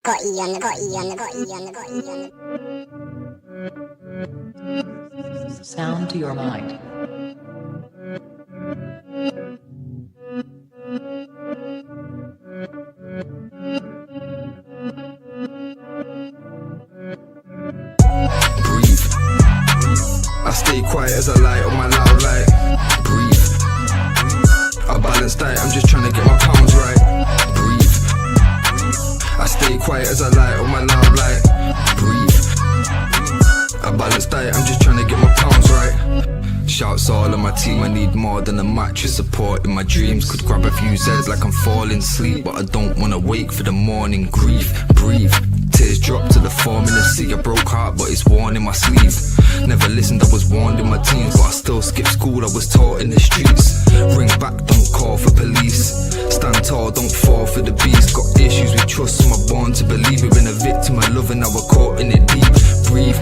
Sound to your mind. Breathe. I stay quiet as I light on my loud light. Breathe. I balance diet, I'm just trying to get my pounds right. Breathe. I stay quiet as I light on my loud light. Breathe. I balance diet, I'm just trying to get my pounds right. Shouts all on my team, I need more than a mattress support in my dreams. Could grab a few Z's like I'm falling asleep, but I don't wanna wake for the morning. Grief, breathe. Tears drop to the form in the sea. A broke heart, but it's worn in my sleeve. Never listened, I was warned in my teens, but I still skip school, I was taught in the streets. Ring back, don't call for police. Stand tall, don't fall for the beast. Got issues with trust, so I'm born to believe. We've been a victim of love and now we're caught in it deep. Breathe.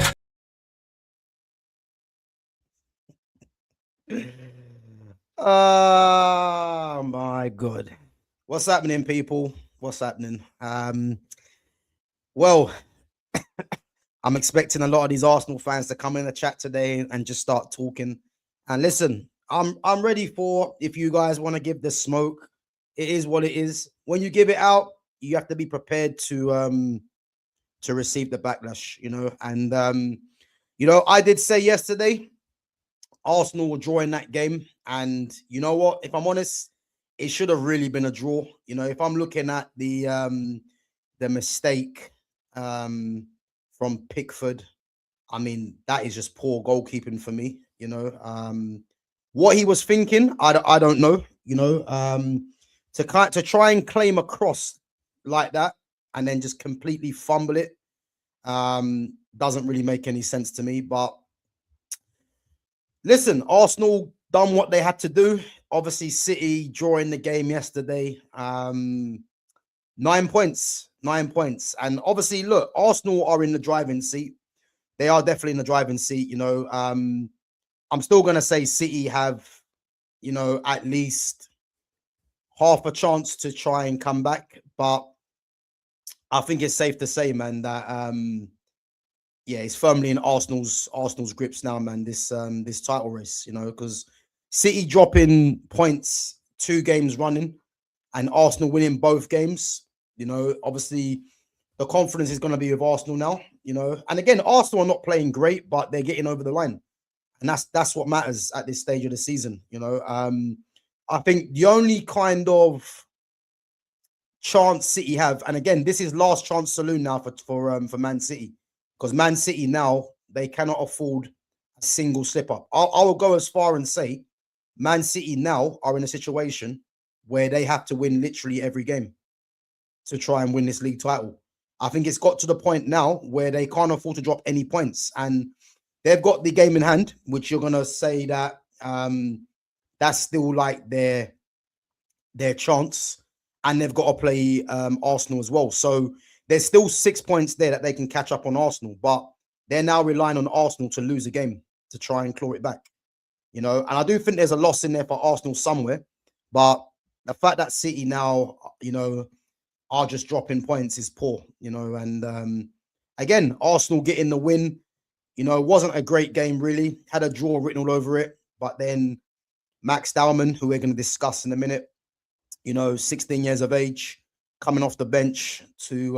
Oh my God. What's happening, people? What's happening? Well, I'm expecting a lot of these Arsenal fans to come in the chat today and just start talking. And listen, I'm ready for, if you guys want to give the smoke, it is what it is. When you give it out, you have to be prepared to receive the backlash, you know. And I did say yesterday Arsenal will draw in that game. And you know what? If I'm honest, it should have really been a draw. You know, if I'm looking at the mistake from Pickford, I mean, that is just poor goalkeeping for me. You know, what he was thinking, I don't know. You know, to try and claim a cross like that and then just completely fumble it doesn't really make any sense to me. But listen, Arsenal done what they had to do. Obviously, City drawing the game yesterday. 9 points. And obviously, look, Arsenal are in the driving seat. They are definitely in the driving seat. You know, I'm still going to say City have, you know, at least half a chance to try and come back. But I think it's safe to say, man, that yeah, it's firmly in Arsenal's grips now, man. This title race, you know, because City dropping points 2 games running, and Arsenal winning both games. You know, obviously the confidence is going to be with Arsenal now. You know, and again, Arsenal are not playing great, but they're getting over the line, and that's what matters at this stage of the season. You know, I think the only kind of chance City have, and again, this is last chance saloon now for Man City. Because Man City now, they cannot afford a single slip up. I will go as far and say Man City now are in a situation where they have to win literally every game to try and win this league title. I think it's got to the point now where they can't afford to drop any points. And they've got the game in hand, which you're going to say that that's still like their chance. And they've got to play Arsenal as well. So there's still 6 points there that they can catch up on Arsenal, but they're now relying on Arsenal to lose a game to try and claw it back. You know, and I do think there's a loss in there for Arsenal somewhere, but the fact that City now, you know, are just dropping points is poor, you know. And again, Arsenal getting the win, you know, wasn't a great game really. Had a draw written all over it, but then Max Dowman, who we're going to discuss in a minute, you know, 16 years of age, coming off the bench to,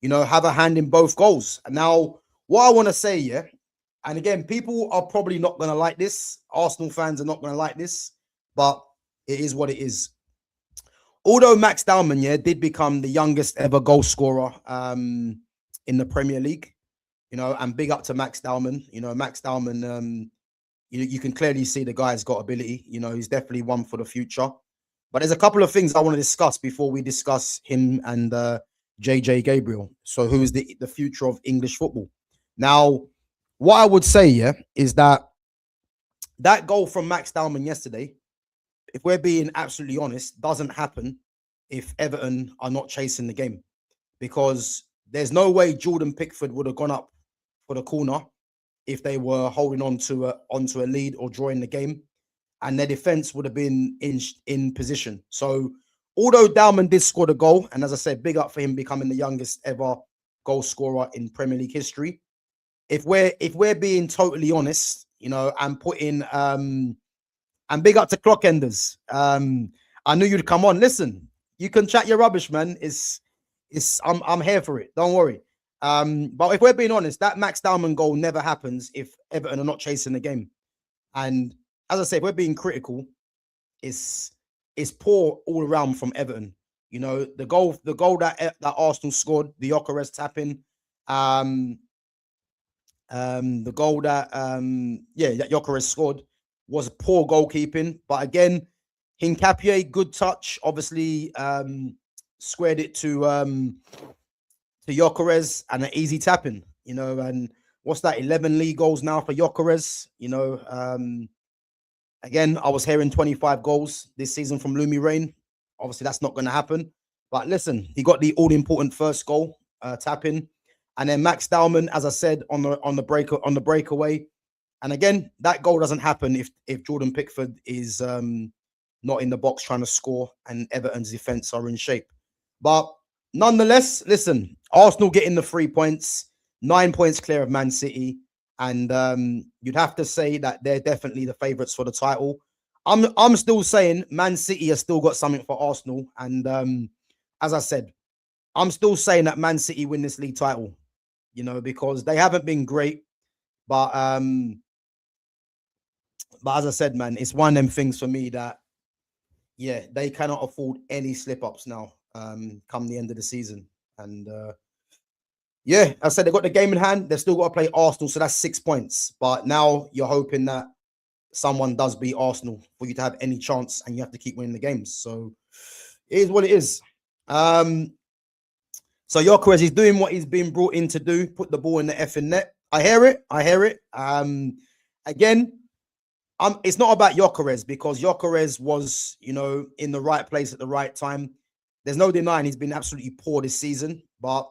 you know, have a hand in both goals. And now, what I want to say, yeah, and again, people are probably not going to like this. Arsenal fans are not going to like this, but it is what it is. Although Max Dowman, yeah, did become the youngest ever goal scorer in the Premier League, you know, and big up to Max Dowman. You know, Max Dowman, you can clearly see the guy's got ability. You know, he's definitely one for the future. But there's a couple of things I want to discuss before we discuss him and JJ Gabriel. So who is the future of English football? Now, what I would say, yeah, is that goal from Max Dowman yesterday, if we're being absolutely honest, doesn't happen if Everton are not chasing the game. Because there's no way Jordan Pickford would have gone up for the corner if they were holding on to a lead or drawing the game. And their defense would have been in position. So although Dowman did score the goal, and as I said, big up for him becoming the youngest ever goal scorer in Premier League history. If we're being totally honest, you know, and putting and big up to clock enders. I knew you'd come on. Listen, you can chat your rubbish, man. I'm here for it. Don't worry. But if we're being honest, that Max Dowman goal never happens if Everton are not chasing the game. And as I say, if we're being critical, it's poor all around from Everton. You know, the goal that Arsenal scored, the Gyökeres tapping, the goal that that Gyökeres scored was poor goalkeeping. But again, Hincapié, good touch, obviously squared it to Gyökeres and an easy tapping, you know, and what's that, 11 league goals now for Gyökeres, you know. Again, I was hearing 25 goals this season from Lumi Rain. Obviously, that's not going to happen. But listen, he got the all-important first goal, tapping. And then Max Dowman, as I said, on the breakaway. And again, that goal doesn't happen if Jordan Pickford is not in the box trying to score and Everton's defense are in shape. But nonetheless, listen, Arsenal getting the 3 points, 9 points clear of Man City. And you'd have to say that they're definitely the favourites for the title. I'm still saying Man City has still got something for Arsenal. And as I said, I'm still saying that Man City win this league title, you know, because they haven't been great. But as I said, man, it's one of them things for me that, yeah, they cannot afford any slip-ups now come the end of the season. And yeah, I said they got the game in hand. They've still got to play Arsenal, so that's 6 points. But now you're hoping that someone does beat Arsenal for you to have any chance, and you have to keep winning the games. So it is what it is. So Gyökeres, he's doing what he's been brought in to do, put the ball in the effing net. I hear it. Again, it's not about Gyökeres because Gyökeres was, you know, in the right place at the right time. There's no denying he's been absolutely poor this season. But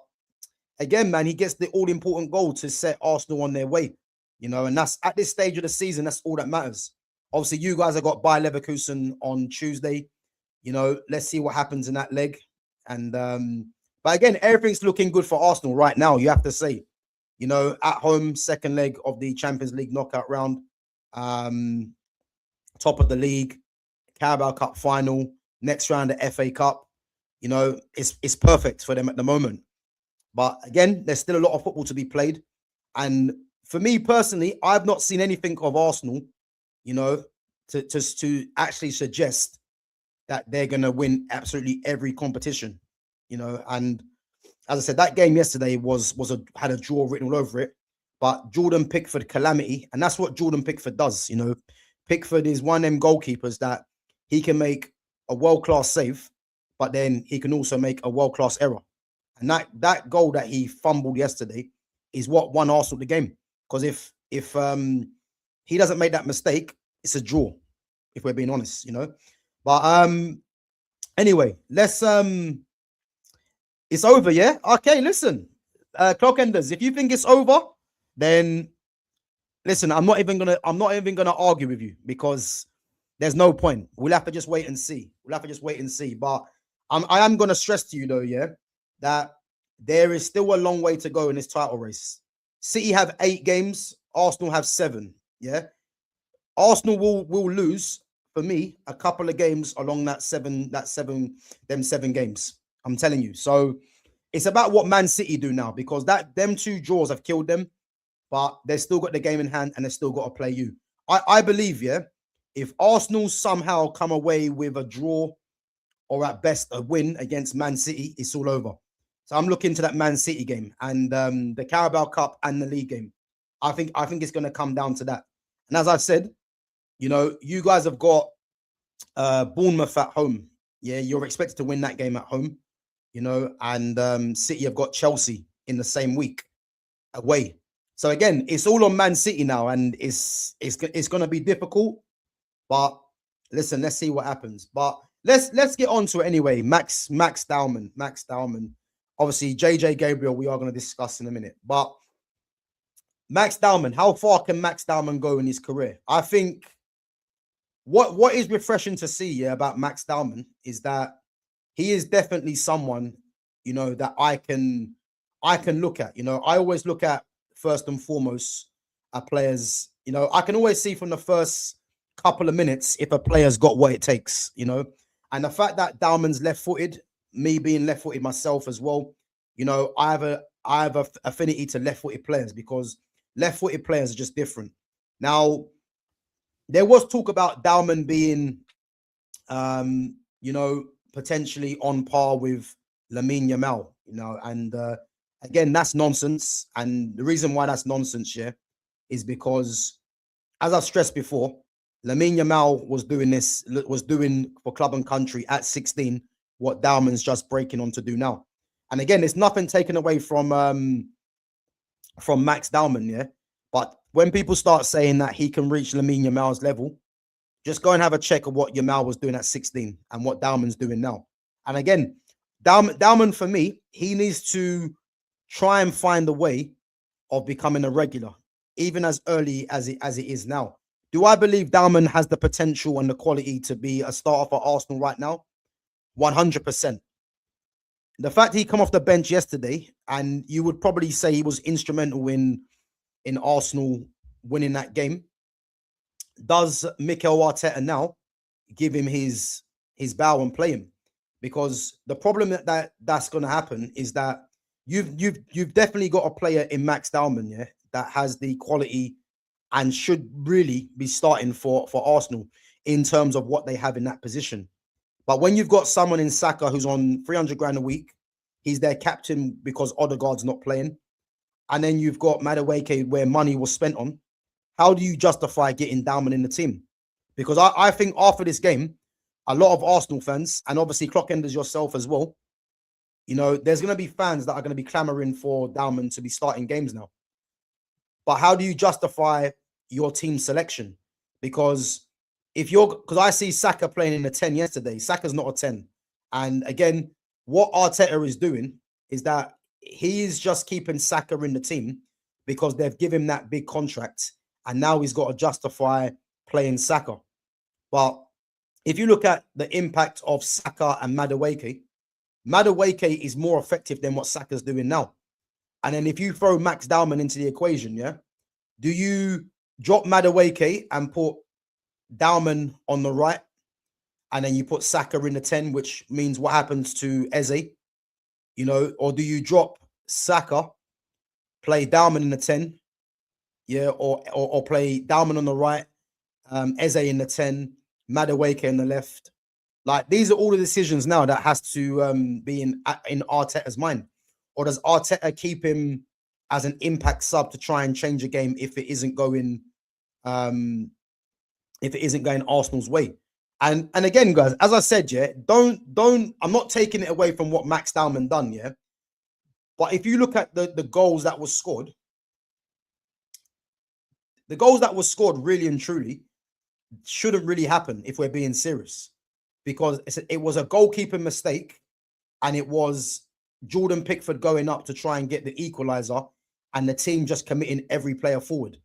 again, man, he gets the all-important goal to set Arsenal on their way, you know, and that's at this stage of the season, that's all that matters. Obviously, you guys have got Bayer Leverkusen on Tuesday. You know, let's see what happens in that leg. And but again, everything's looking good for Arsenal right now, you have to say. You know, at home, second leg of the Champions League knockout round, top of the league, Carabao Cup final, next round the FA Cup. You know, it's perfect for them at the moment. But again, there's still a lot of football to be played. And for me personally, I've not seen anything of Arsenal, you know, to actually suggest that they're going to win absolutely every competition, you know. And as I said, that game yesterday had a draw written all over it. But Jordan Pickford calamity, and that's what Jordan Pickford does, you know. Pickford is one of them goalkeepers that he can make a world-class save, but then he can also make a world-class error. And that goal that he fumbled yesterday is what won Arsenal the game. Because if he doesn't make that mistake, it's a draw, if we're being honest, you know. But anyway, let's it's over, yeah? Okay, listen. Clock enders, if you think it's over, then listen, I'm not even gonna argue with you because there's no point. We'll have to just wait and see. But I am gonna stress to you though, yeah, that there is still a long way to go in this title race. City have 8 games, Arsenal have 7. Yeah, Arsenal will lose for me a couple of games along them 7 games. I'm telling you. So it's about what Man City do now because them 2 draws have killed them, but they've still got the game in hand and they've still got to play you. I believe, yeah, if Arsenal somehow come away with a draw or at best a win against Man City, it's all over. So I'm looking to that Man City game and the Carabao Cup and the league game. I think it's going to come down to that. And as I've said, you know, you guys have got Bournemouth at home. Yeah, you're expected to win that game at home, you know, and City have got Chelsea in the same week away. So again, it's all on Man City now, and it's going to be difficult. But listen, let's see what happens. But let's get on to it anyway. Max Dowman. Obviously, JJ Gabriel, we are going to discuss in a minute. But Max Dowman, how far can Max Dowman go in his career? I think what is refreshing to see, yeah, about Max Dowman is that he is definitely someone, you know, that I can look at. You know, I always look at first and foremost at players. You know, I can always see from the first couple of minutes if a player's got what it takes. You know, and the fact that Dowman's left-footed, me being left-footed myself as well, you know, I have a affinity to left-footed players because left-footed players are just different. Now, there was talk about Dowman being, you know, potentially on par with Lamine Yamal, you know, and again, that's nonsense. And the reason why that's nonsense, yeah, is because, as I've stressed before, Lamine Yamal was doing for club and country at 16 what Dowman's just breaking on to do now. And again, there's nothing taken away from Max Dowman, yeah. But when people start saying that he can reach Lamine Yamal's level, just go and have a check of what Yamal was doing at 16 and what Dowman's doing now. And again, Dowman for me, he needs to try and find a way of becoming a regular, even as early as it is now. Do I believe Dowman has the potential and the quality to be a starter for Arsenal right now? 100%. The fact he come off the bench yesterday, and you would probably say he was instrumental in Arsenal winning that game, does Mikel Arteta now give him his bow and play him? Because the problem that's going to happen is that you've definitely got a player in Max Dowman, yeah, that has the quality and should really be starting for Arsenal in terms of what they have in that position. But when you've got someone in Saka who's on 300 grand a week, he's their captain because Odegaard's not playing, and then you've got Madueke where money was spent on, how do you justify getting Dowman in the team? Because I think after this game, a lot of Arsenal fans, and obviously Clockenders yourself as well, you know, there's going to be fans that are going to be clamoring for Dowman to be starting games now. But how do you justify your team selection? Because because I see Saka playing in a 10 yesterday. Saka's not a 10. And again, what Arteta is doing is that he is just keeping Saka in the team because they've given him that big contract. And now he's got to justify playing Saka. But if you look at the impact of Saka and Madueke is more effective than what Saka's doing now. And then if you throw Max Dowman into the equation, yeah, do you drop Madueke and put Dowman on the right, and then you put Saka in the 10, which means what happens to Eze, you know, or do you drop Saka, play Dowman in the 10, yeah, or play Dowman on the right, Eze in the 10, Madueke in the left? Like, these are all the decisions now that has to be in Arteta's mind. Or does Arteta keep him as an impact sub to try and change a game if it isn't going Arsenal's way? And again, guys, as I said, yeah, don't I'm not taking it away from what Max Dowman done, yeah. But if you look at the goals that was scored, really and truly shouldn't really happen if we're being serious, because it was a goalkeeping mistake, and it was Jordan Pickford going up to try and get the equalizer, and the team just committing every player forward.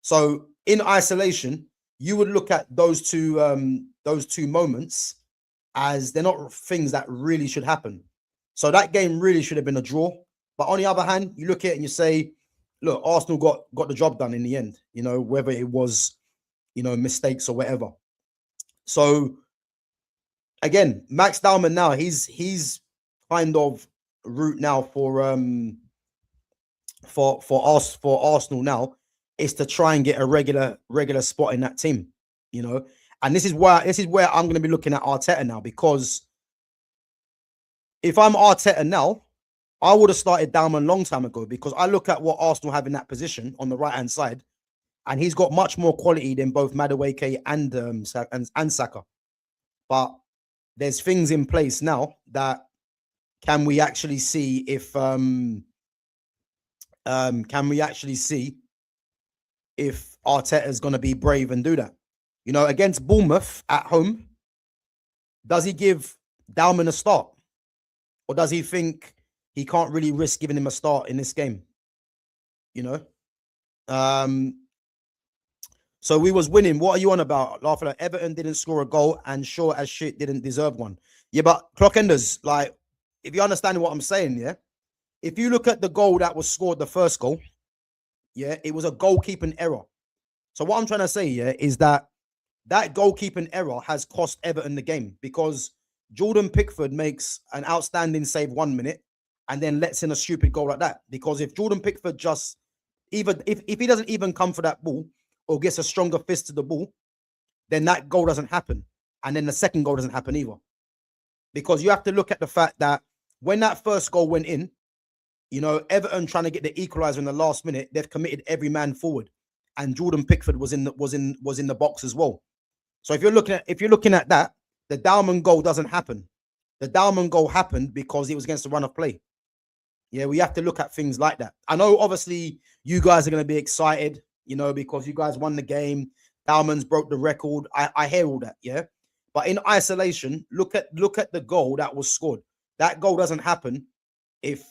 So in isolation, you would look at those two moments as they're not things that really should happen. So that game really should have been a draw. But on the other hand, you look at it and you say, look, Arsenal got the job done in the end, you know, whether it was, you know, mistakes or whatever. So again, Max Dowman now, he's kind of route now for Arsenal now is to try and get a regular spot in that team, you know. And this is where I'm going to be looking at Arteta now, because if I'm Arteta now, I would have started Dowman a long time ago, because I look at what Arsenal have in that position on the right hand side, and he's got much more quality than both Madueke and Saka. But there's things in place now that can we actually see if Arteta is going to be brave and do that? You know, against Bournemouth at home, does he give Dowman a start, or does he think he can't really risk giving him a start in this game? You know, so we was winning. What are you on about? Laughing at Everton didn't score a goal, and sure as shit didn't deserve one. Yeah, but clock enders, like, if you understand what I'm saying, yeah. If you look at the goal that was scored, the first goal, yeah, it was a goalkeeping error. So what I'm trying to say, yeah, is that goalkeeping error has cost Everton the game, because Jordan Pickford makes an outstanding save 1 minute and then lets in a stupid goal like that. Because if Jordan Pickford just, even if he doesn't even come for that ball or gets a stronger fist to the ball, then that goal doesn't happen. And then the second goal doesn't happen either. Because you have to look at the fact that when that first goal went in, you know, Everton trying to get the equaliser in the last minute, they've committed every man forward, and Jordan Pickford was in the box as well. So if you're looking at that, the Dowman goal doesn't happen. The Dowman goal happened because it was against the run of play. Yeah, we have to look at things like that. I know, obviously, you guys are going to be excited, you know, because you guys won the game. Dowman's broke the record. I hear all that, yeah. But in isolation, look at the goal that was scored. That goal doesn't happen if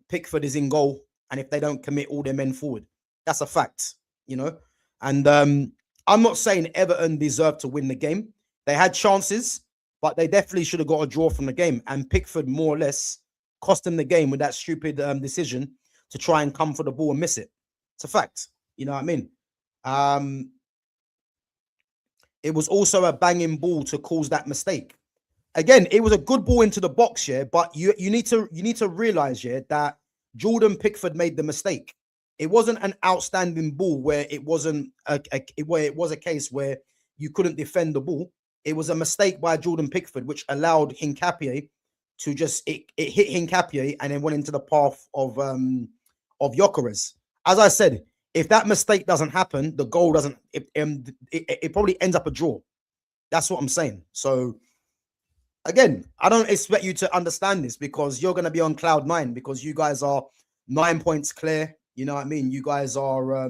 Pickford is in goal and if they don't commit all their men forward. That's a fact, you know. And I'm not saying Everton deserved to win the game. They had chances, but they definitely should have got a draw from the game. And Pickford, more or less, cost them the game with that stupid decision to try and come for the ball and miss it. It's a fact. You know what I mean? It was also a banging ball to cause that mistake. Again, it was a good ball into the box, yeah, but you need to realize, yeah, that Jordan Pickford made the mistake. It wasn't an outstanding ball where it wasn't where it was a case where you couldn't defend the ball. It was a mistake by Jordan Pickford, which allowed Hincapié to just it hit Hincapié and then went into the path of Gyökeres. As I said, if that mistake doesn't happen, the goal doesn't. It probably ends up a draw. That's what I'm saying. So again, I don't expect you to understand this because you're going to be on cloud 9 because you guys are 9 points clear. You know what I mean? You guys are,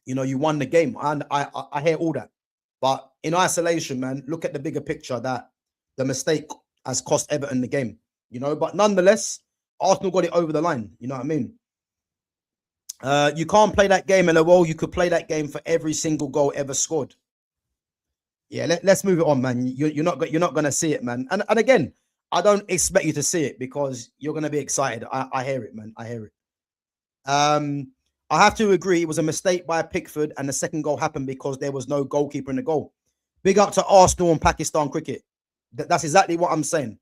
you know, you won the game. And I hear all that. But in isolation, man, look at the bigger picture that the mistake has cost Everton the game, you know. But nonetheless, Arsenal got it over the line. You know what I mean? You can't play that game in a row. You could play that game for every single goal ever scored. Yeah, let's move it on, man. You're not going to see it, man. And again, I don't expect you to see it because you're going to be excited. I hear it, man. I hear it. I have to agree. It was a mistake by Pickford, and the second goal happened because there was no goalkeeper in the goal. Big up to Arsenal and Pakistan cricket. That's exactly what I'm saying.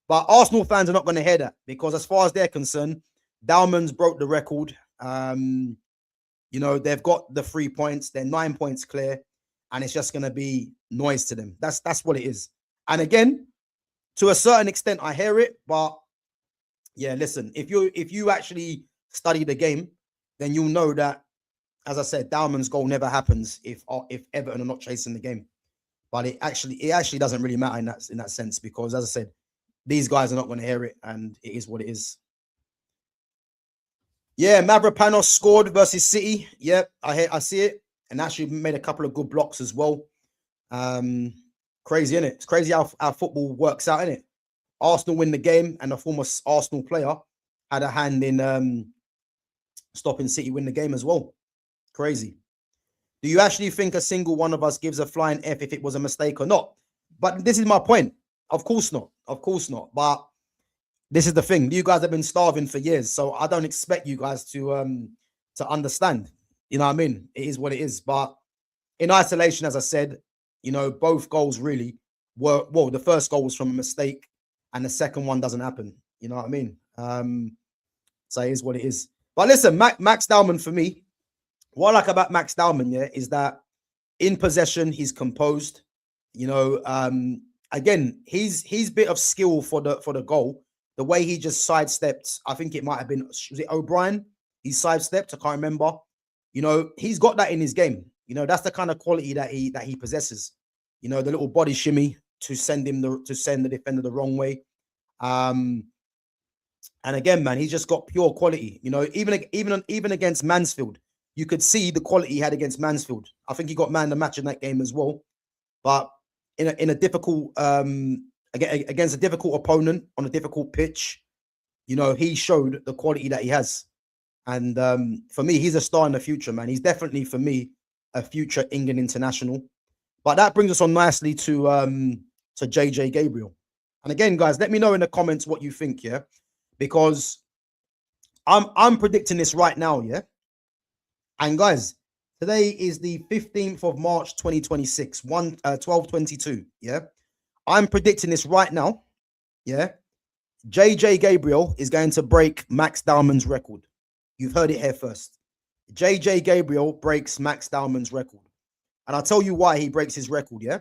But Arsenal fans are not going to hear that because, as far as they're concerned, Dowman's broke the record. You know, they've got the 3 points. They're 9 points clear, and it's just going to be noise to them. That's what it is. And again, to a certain extent, I hear it. But yeah, listen, if you actually study the game, then you'll know that, as I said, Dowman's goal never happens if Everton are not chasing the game. But it actually doesn't really matter in that sense because, as I said, these guys are not going to hear it, and it is what it is. Yeah, Mavropanos scored versus City. Yeah, I see it, and actually made a couple of good blocks as well. Crazy, isn't it? It's crazy how football works out, isn't it? Arsenal win the game, and a former Arsenal player had a hand in stopping City win the game as well. Crazy. Do you actually think a single one of us gives a flying F if it was a mistake or not? But this is my point. Of course not. Of course not. But this is the thing. You guys have been starving for years, so I don't expect you guys to understand. You know what I mean? It is what it is. But in isolation, as I said, you know, both goals really were, well, the first goal was from a mistake and the second one doesn't happen. You know what I mean? So it is what it is. But listen, Max Dowman, for me, what I like about Max Dowman, yeah, is that in possession, he's composed. You know, again, he's bit of skill for the goal. The way he just sidestepped, I think it might have been, was it O'Brien? He sidestepped, I can't remember. You know, he's got that in his game. You know, that's the kind of quality that he possesses. You know, the little body shimmy to send the defender the wrong way. And again, man, he's just got pure quality. You know, even against Mansfield, you could see the quality he had against Mansfield. I think he got man of the match in that game as well. But in a difficult against a difficult opponent on a difficult pitch, you know, he showed the quality that he has. And for me, he's a star in the future, man. He's definitely, for me, a future England international. But that brings us on nicely to to JJ Gabriel. And again, guys, let me know in the comments what you think, yeah, because I'm predicting this right now, yeah. And guys, today is the 15th of March 2026, 12:22, yeah. I'm predicting this right now, yeah. JJ Gabriel is going to break Max Dowman's record. You've heard it here first. JJ Gabriel breaks Max Dowman's record. And I'll tell you why he breaks his record, yeah?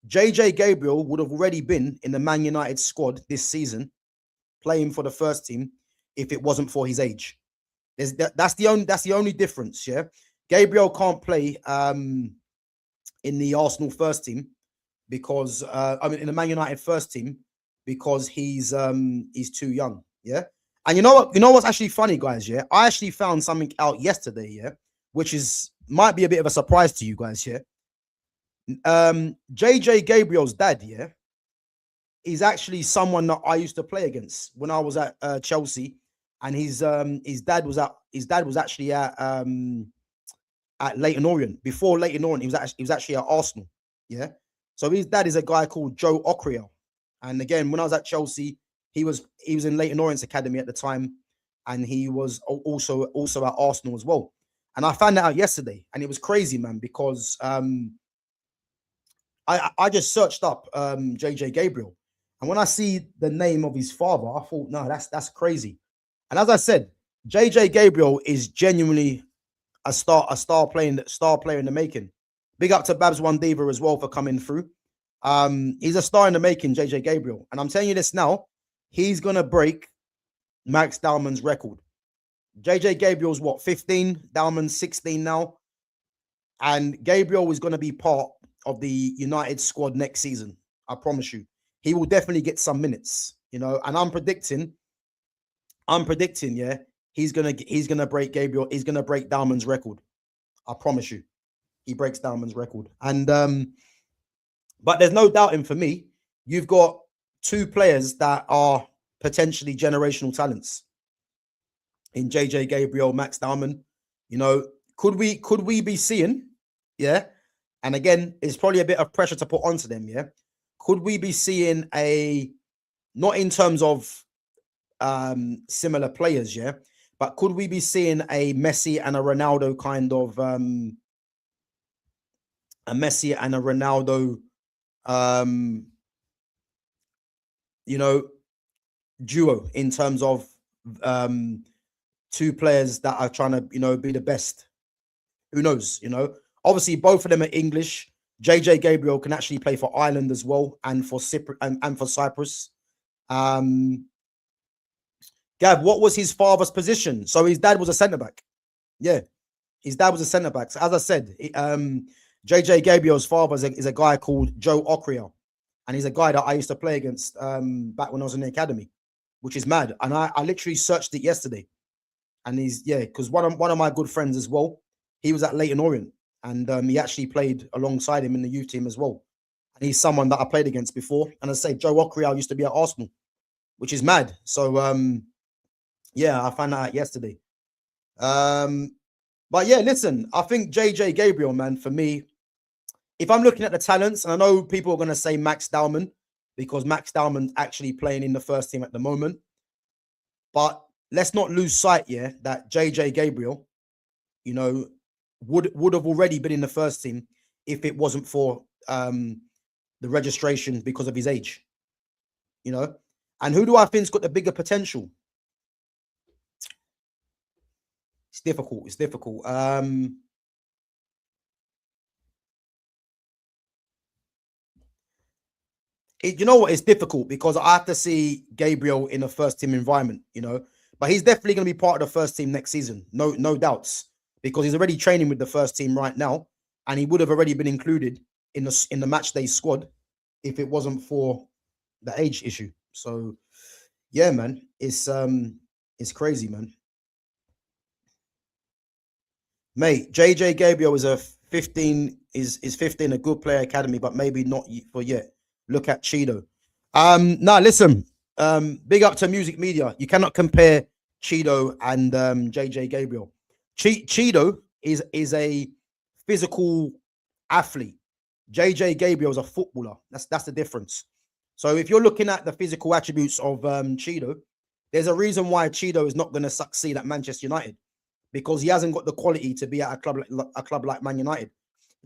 JJ Gabriel would have already been in the Man United squad this season, playing for the first team, if it wasn't for his age. That's the only difference, yeah? Gabriel can't play in the Arsenal first team because in the Man United first team because he's too young, yeah. And you know what's actually funny, guys, yeah. I actually found something out yesterday, yeah, which might be a bit of a surprise to you guys, yeah. JJ Gabriel's dad, yeah, is actually someone that I used to play against when I was at Chelsea, and his dad was actually at Leyton Orient. Before Leyton Orient, he was actually at Arsenal, yeah. So his dad is a guy called Joe Gabriel. And again, when I was at Chelsea, he was in Leyton Orient's academy at the time, and he was also at Arsenal as well. And I found that out yesterday, and it was crazy, man, because I just searched up JJ Gabriel, and when I see the name of his father, I thought, no, that's crazy. And as I said, JJ Gabriel is genuinely a star player in the making. Big up to Babs One Diva as well for coming through. He's a star in the making, JJ Gabriel. And I'm telling you this now, he's going to break Max Dowman's record. JJ Gabriel's what, 15? Dowman's 16 now. And Gabriel is going to be part of the United squad next season. I promise you. He will definitely get some minutes, you know, and I'm predicting, yeah, he's gonna break Gabriel, he's gonna break Dowman's record. I promise you. He breaks Dowman's record. And but there's no doubting for me, you've got two players that are potentially generational talents in JJ Gabriel, Max Dowman. You know, could we be seeing, yeah? And again, it's probably a bit of pressure to put onto them, yeah? Could we be seeing not in terms of similar players, yeah, but could we be seeing a Messi and a Ronaldo kind of you know, duo in terms of two players that are trying to, you know, be the best? Who knows? You know, obviously both of them are English. JJ Gabriel can actually play for Ireland as well, and for Cyprus. Gav, what was his father's position? So his dad was a centre back. Yeah, his dad was a centre back. So as I said, JJ Gabriel's father is a guy called Joe Gabriel, and he's a guy that I used to play against back when I was in the academy, which is mad. And I literally searched it yesterday, and because one of my good friends as well, he was at Leyton Orient. And he actually played alongside him in the youth team as well. And he's someone that I played against before. And I say Joe Gabriel used to be at Arsenal, which is mad. So, yeah, I found that out yesterday. But yeah, listen, I think JJ Gabriel, man, for me, if I'm looking at the talents, and I know people are going to say Max Dowman, because Max Dowman's actually playing in the first team at the moment. But let's not lose sight, yeah, that JJ Gabriel, you know, would have already been in the first team if it wasn't for the registration because of his age, you know. And who do I think's got the bigger potential? It's difficult. It's difficult. You know what? It's difficult because I have to see Gabriel in a first team environment, you know. But he's definitely going to be part of the first team next season. No doubts. Because he's already training with the first team right now, and he would have already been included in the match day squad if it wasn't for the age issue. So, yeah, man, it's crazy, man. Mate, JJ Gabriel is a 15 is 15, a good player academy, but maybe not for yet. Look at Cheeto. Now listen, big up to Music Media. You cannot compare Cheeto and JJ Gabriel. Cheeto is a physical athlete. JJ Gabriel is a footballer. That's the difference. So if you're looking at the physical attributes of Cheeto, there's a reason why Cheeto is not going to succeed at Manchester United, because he hasn't got the quality to be at a club like Man United.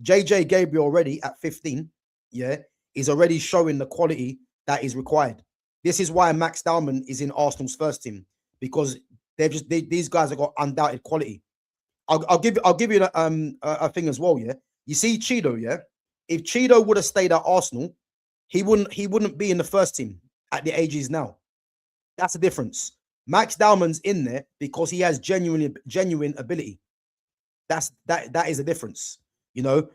JJ Gabriel already at 15, yeah, is already showing the quality that is required. This is why Max Dowman is in Arsenal's first team, because these guys have got undoubted quality. I'll give you a thing as well, yeah. You see Cheeto, yeah. If Cheeto would have stayed at Arsenal, he wouldn't be in the first team at the age he's now. That's the difference. Max Dowman's in there because he has genuine ability. That is the difference. You know,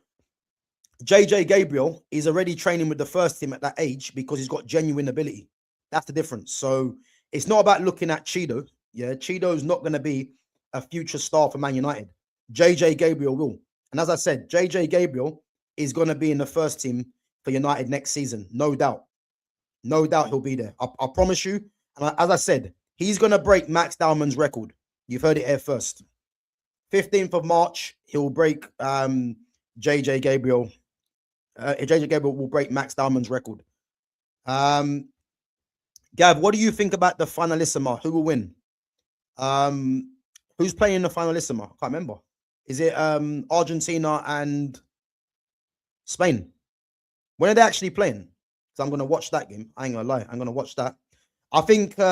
JJ Gabriel is already training with the first team at that age because he's got genuine ability. That's the difference. So it's not about looking at Cheeto. Yeah, Cheeto's not going to be a future star for Man United. JJ Gabriel will. And as I said, JJ Gabriel is going to be in the first team for United next season. No doubt. No doubt he'll be there. I promise you. And as I said, he's going to break Max Dowman's record. You've heard it here first. 15th of March, he'll break JJ Gabriel. JJ Gabriel will break Max Dowman's record. Gav, what do you think about the Finalissima? Who will win? Who's playing in the Finalissima? I can't remember. Is it Argentina and Spain? When are they actually playing? So I'm going to watch that game. I ain't going to lie. I'm going to watch that. I think, do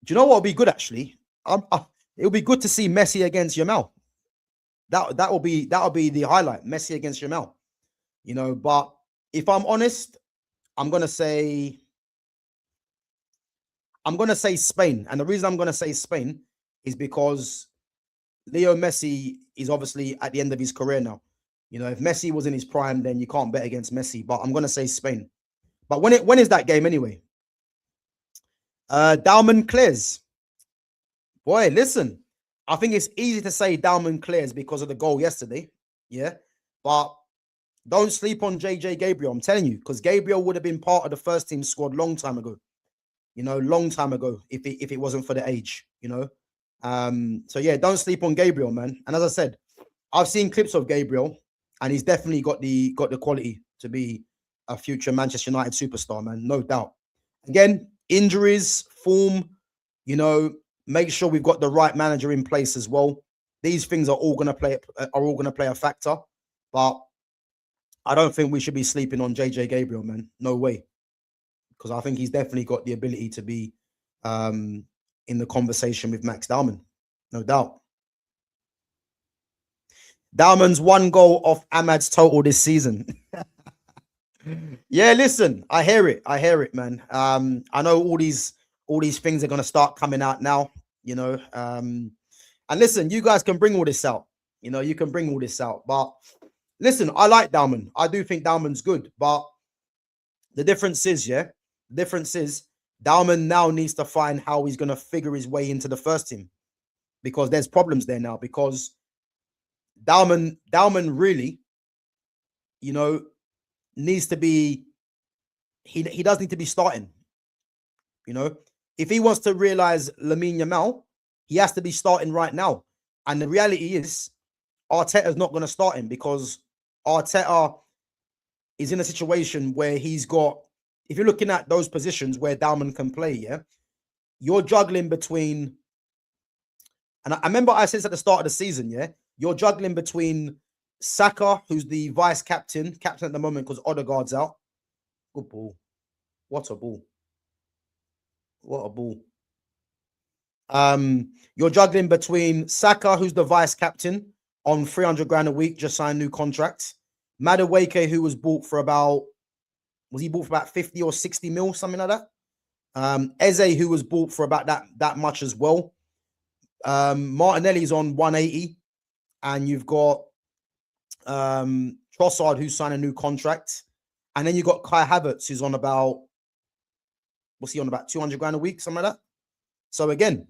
you know what would be good actually? It would be good to see Messi against Yamal. That will be the highlight. Messi against Yamal. You know, but if I'm honest, I'm gonna say Spain. And the reason I'm gonna say Spain is because Leo Messi is obviously at the end of his career now. You know, if Messi was in his prime, then you can't bet against Messi. But I'm gonna say Spain. But when is that game anyway? Dowman clears. Boy, listen. I think it's easy to say Dowman clears because of the goal yesterday. Yeah. But don't sleep on JJ Gabriel. I'm telling you, because Gabriel would have been part of the first team squad long time ago. You know, long time ago, if it wasn't for the age, you know. So yeah, don't sleep on Gabriel, man. And as I said, I've seen clips of Gabriel, and he's definitely got the quality to be a future Manchester United superstar, man. No doubt. Again, injuries, form, you know, make sure we've got the right manager in place as well. These things are all going to play a factor, but I don't think we should be sleeping on JJ Gabriel, man. No way, because I think he's definitely got the ability to be in the conversation with Max Dowman, no doubt. Dowman's 1 goal off Ahmad's total this season. Yeah, listen, I hear it, man. I know all these things are going to start coming out now, you know. And listen, you guys can bring all this out. You know, you can bring all this out. But listen, I like Dowman. I do think Dowman's good. But the difference is, Dowman now needs to find how he's going to figure his way into the first team, because there's problems there now. Because Dowman really, you know, needs to be, he does need to be starting. You know, if he wants to realize Lamine Yamal, he has to be starting right now. And the reality is, Arteta's not going to start him, because Arteta is in a situation where he's got, if you're looking at those positions where Dowman can play, yeah, you're juggling between, and I remember I said at the start of the season, yeah, you're juggling between Saka, who's the vice captain at the moment because Odegaard's out. Good ball. What a ball. What a ball. You're juggling between Saka, who's the vice captain on 300 grand a week, just signed new contracts. Madueke, who was bought for about, was he bought for about 50 or 60 mil, something like that? Eze, who was bought for about that much as well. Martinelli's on 180, and you've got Trossard, who's signed a new contract, and then you've got Kai Havertz, who's on about, what's he on, about 200 grand a week, something like that. So again,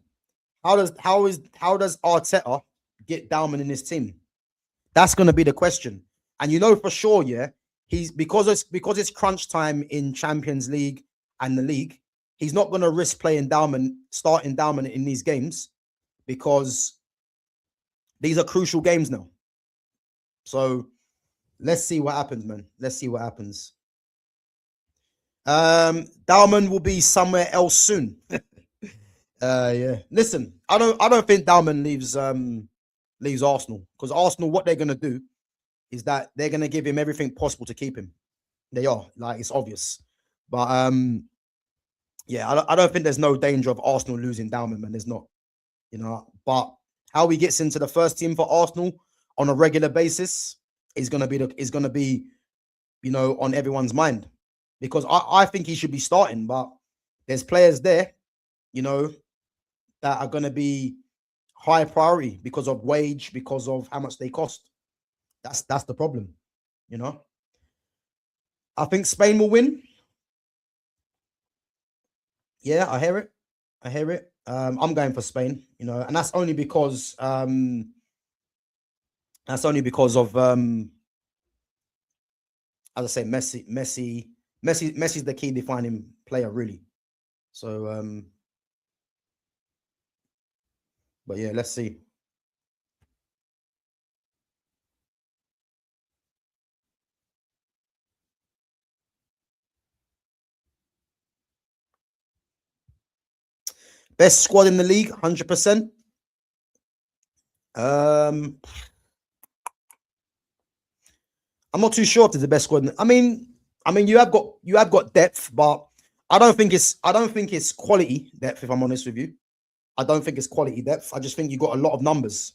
how does Arteta get Dowman in his team? That's going to be the question. And you know for sure, yeah, he's because it's crunch time in Champions League and the league, he's not going to risk starting Dowman in these games, because these are crucial games now. So let's see what happens, man. Let's see what happens. Dowman will be somewhere else soon. Yeah. Listen, I don't think Dowman leaves Arsenal, because Arsenal, what they're gonna do is that they're gonna give him everything possible to keep him. They are, like, it's obvious. But yeah, I don't think there's no danger of Arsenal losing Dowman, man. There's not, But how he gets into the first team for Arsenal on a regular basis is gonna be on everyone's mind, because I think he should be starting, but there's players there, that are gonna be high priority because of wage, because of how much they cost. That's the problem, I think Spain will win. Yeah, I hear it. I'm going for Spain, and that's only because of as I say, Messi's the key defining player, really. So but yeah, let's see. Best squad in the league, 100%. I'm not too sure if it's the best squad. I mean, you have got depth, but I don't think it's quality depth. If I'm honest with you, I don't think it's quality depth. I just think you got a lot of numbers.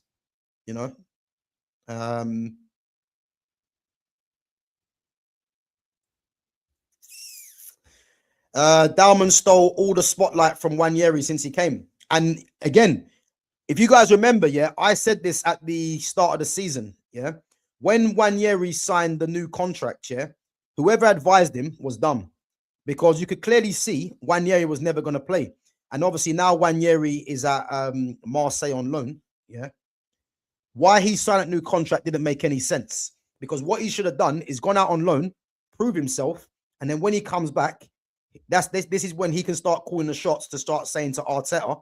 Dowman stole all the spotlight from Nwaneri since he came. And again, if you guys remember, I said this at the start of the season, when Nwaneri signed the new contract, whoever advised him was dumb, because you could clearly see Nwaneri was never going to play. And obviously now Nwaneri is at Marseille on loan, Why he signed a new contract didn't make any sense, because what he should have done is gone out on loan, prove himself, and then when he comes back, this is when he can start calling the shots, to start saying to Arteta,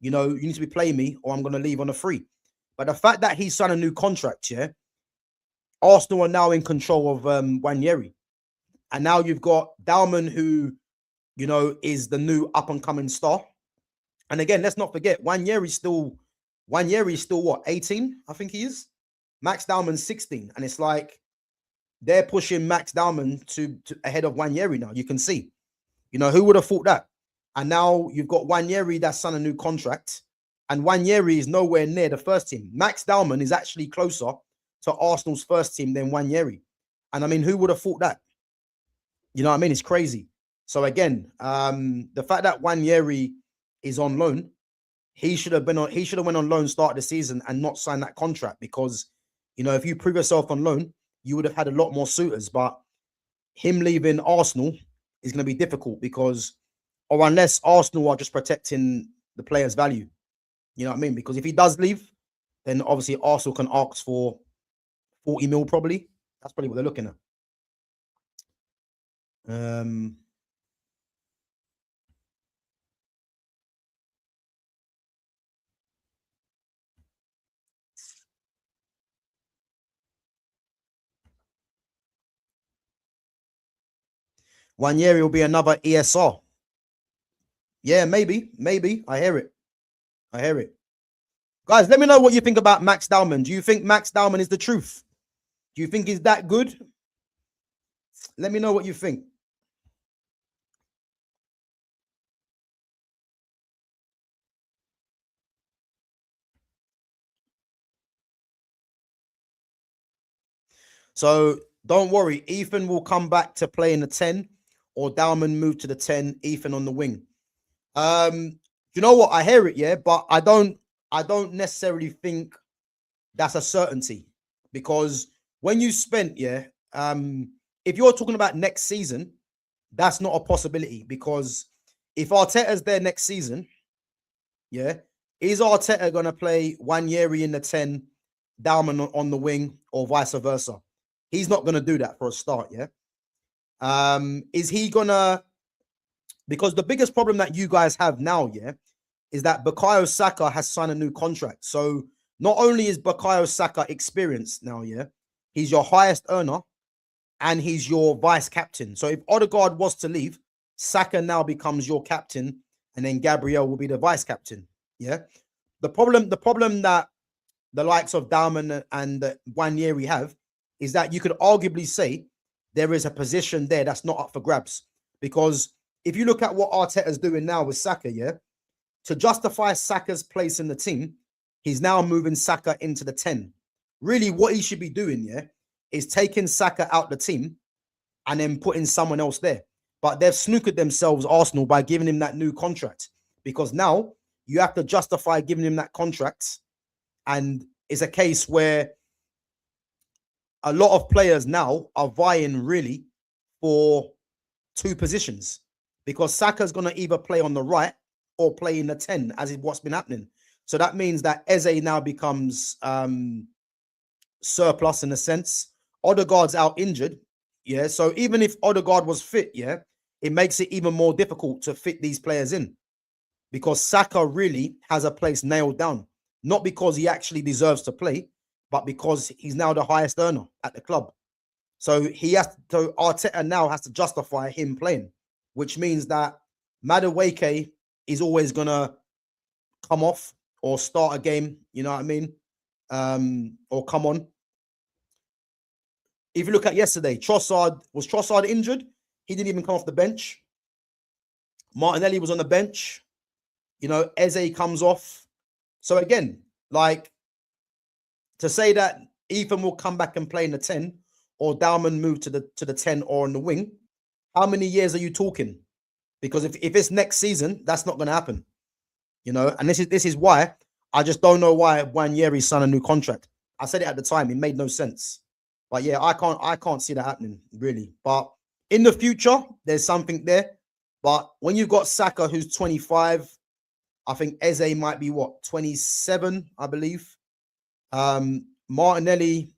you need to be playing me or I'm going to leave on a free. But the fact that he signed a new contract, Arsenal are now in control of Nwaneri. And now you've got Dowman, who, is the new up-and-coming star. And again, let's not forget, Nwaneri is still what, 18? I think he is. Max Dowman's 16. And it's like they're pushing Max Dowman to ahead of Nwaneri now. You can see. Who would have thought that? And now you've got Nwaneri that's signed a new contract, and Nwaneri is nowhere near the first team. Max Dowman is actually closer to Arsenal's first team than Nwaneri. And I mean, who would have thought that? You know what I mean? It's crazy. So again, the fact that Nwaneri is on loan, he should have went on loan start of the season and not signed that contract, because, if you prove yourself on loan, you would have had a lot more suitors. But him leaving Arsenal is going to be difficult, because, or unless Arsenal are just protecting the player's value, you know what I mean? Because if he does leave, then obviously Arsenal can ask for 40 mil probably. That's probably what they're looking at. Nwaneri will be another ESR. Yeah, maybe. I hear it. Guys, let me know what you think about Max Dowman. Do you think Max Dowman is the truth? Do you think he's that good? Let me know what you think. So don't worry, Ethan will come back to play in the 10, or Dowman move to the 10, Ethan on the wing. You know what? I hear it, but I don't necessarily think that's a certainty, because when you spent, if you're talking about next season, that's not a possibility, because if Arteta's there next season, is Arteta going to play Nwaneri in the 10, Dowman on the wing, or vice versa? He's not going to do that for a start, Is he going to... Because the biggest problem that you guys have now, is that Bukayo Saka has signed a new contract. So not only is Bukayo Saka experienced now, he's your highest earner, and he's your vice captain. So if Odegaard was to leave, Saka now becomes your captain, and then Gabriel will be the vice captain. Yeah. The problem that the likes of Dowman and Wanyeri have is that you could arguably say there is a position there that's not up for grabs. Because if you look at what Arteta's doing now with Saka, yeah, to justify Saka's place in the team, he's now moving Saka into the 10. Really, what he should be doing, yeah, is taking Saka out the team and then putting someone else there. But they've snookered themselves, Arsenal, by giving him that new contract. Because now you have to justify giving him that contract. And it's a case where a lot of players now are vying really for two positions. Because Saka's going to either play on the right or play in the 10, as is what's been happening. So that means that Eze now becomes surplus in a sense. Odegaard's out injured. Yeah. So even if Odegaard was fit, yeah, it makes it even more difficult to fit these players in. Because Saka really has a place nailed down. Not because he actually deserves to play, but because he's now the highest earner at the club. So Arteta now has to justify him playing, which means that Madueke is always going to come off or start a game, you know what I mean? Or come on. If you look at yesterday, was Trossard injured? He didn't even come off the bench. Martinelli was on the bench. You know, Eze comes off. So again, like, to say that Ethan will come back and play in the 10 or Dowman move to the 10 or on the wing, how many years are you talking? Because if it's next season, that's not going to happen. You know, and this is why I just don't know why Wanyeri signed a new contract. I said it at the time, it made no sense. But yeah, I can't see that happening, really. But in the future, there's something there. But when you've got Saka, who's 25, I think Eze might be, 27, I believe. Martinelli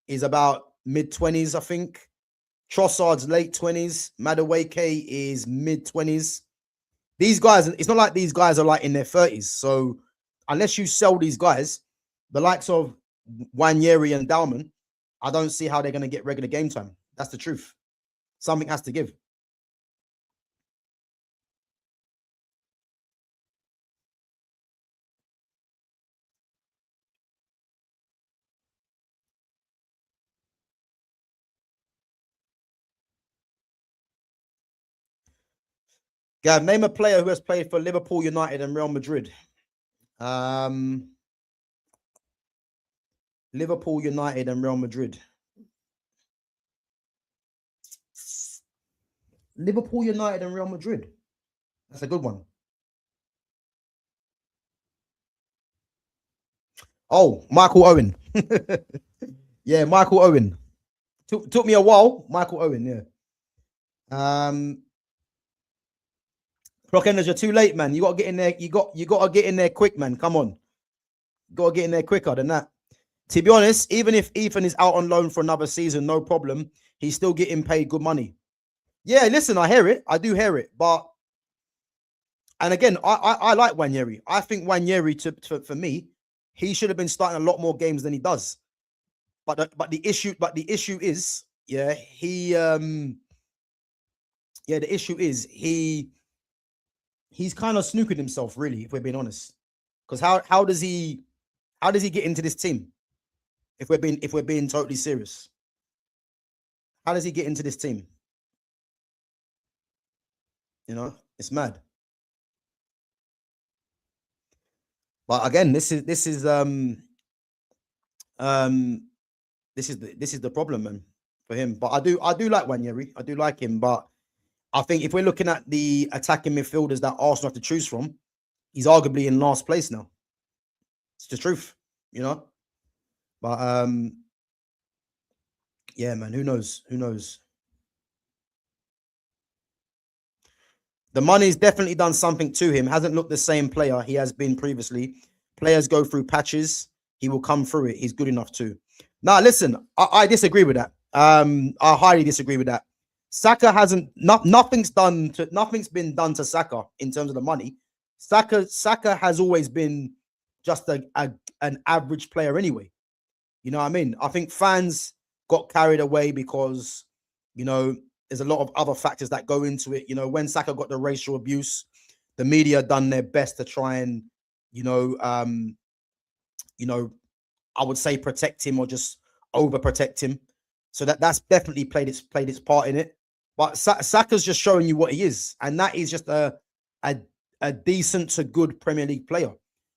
is about mid-20s, I think. Trossard's late 20s. Madueke is mid-20s. These guys, it's not like these guys are like in their 30s. So unless you sell these guys, the likes of Wanyeri and Dowman, I don't see how they're going to get regular game time. That's the truth. Something has to give. Gav, name a player who has played for Liverpool, United, and Real Madrid. Liverpool, United, and Real Madrid. Liverpool, United, and Real Madrid. That's a good one. Oh, Michael Owen. Yeah, Michael Owen. Took me a while. Michael Owen, yeah. Clock Enders, you're too late, man. You got to get in there. You got to get in there quick, man. Come on. You got to get in there quicker than that. To be honest, even if Ethan is out on loan for another season, no problem. He's still getting paid good money. Yeah, listen, I hear it. I do hear it. But, and again, I like Wanyeri. I think Wanyeri, for me, he should have been starting a lot more games than he does. But the issue is, yeah, the issue is he's kind of snookered himself, really, if we're being honest. Because how does he get into this team? If we're being totally serious, how does he get into this team? You know, it's mad. But again, this is the problem, man, for him. But I do like Wanyeri. I do like him, but I think if we're looking at the attacking midfielders that Arsenal have to choose from, he's arguably in last place now. It's the truth, you know. But yeah, man, who knows? Who knows? The money's definitely done something to him. Hasn't looked the same player he has been previously. Players go through patches. He will come through it. He's good enough too. Now, listen, I disagree with that. I highly disagree with that. Saka hasn't, nothing's been done to Saka in terms of the money. Saka has always been just an average player anyway. You know what I mean? I think fans got carried away because, you know, there's a lot of other factors that go into it. You know, when Saka got the racial abuse, the media done their best to try and, you know, I would say protect him or just overprotect him. So that's definitely played its part in it. But Saka's just showing you what he is, and that is just a decent to good Premier League player.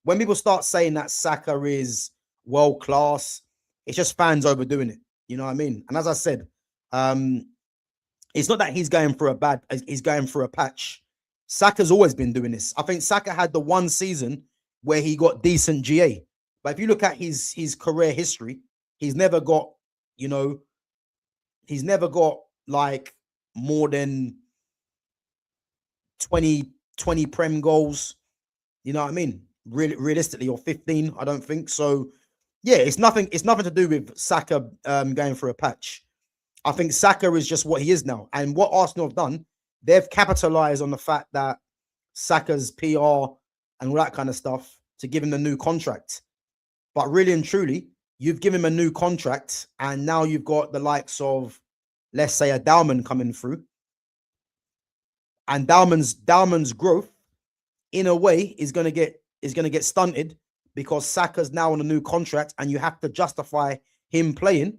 When people start saying that Saka is world class, it's just fans overdoing it. You know what I mean? And as I said, it's not that he's going through he's going through a patch. Saka's always been doing this. I think Saka had the one season where he got decent GA. But if you look at his career history, he's never got, you know, he's never got like more than 20 Prem goals. You know what I mean? Realistically, or 15, I don't think. So yeah, it's nothing to do with Saka going through a patch. I think Saka is just what he is now. And what Arsenal have done, they've capitalized on the fact that Saka's PR and all that kind of stuff to give him the new contract. But really and truly, you've given him a new contract, and now you've got the likes of, let's say, a Dowman coming through. And Dowman's growth, in a way, is going to get stunted because Saka's now on a new contract, and you have to justify him playing,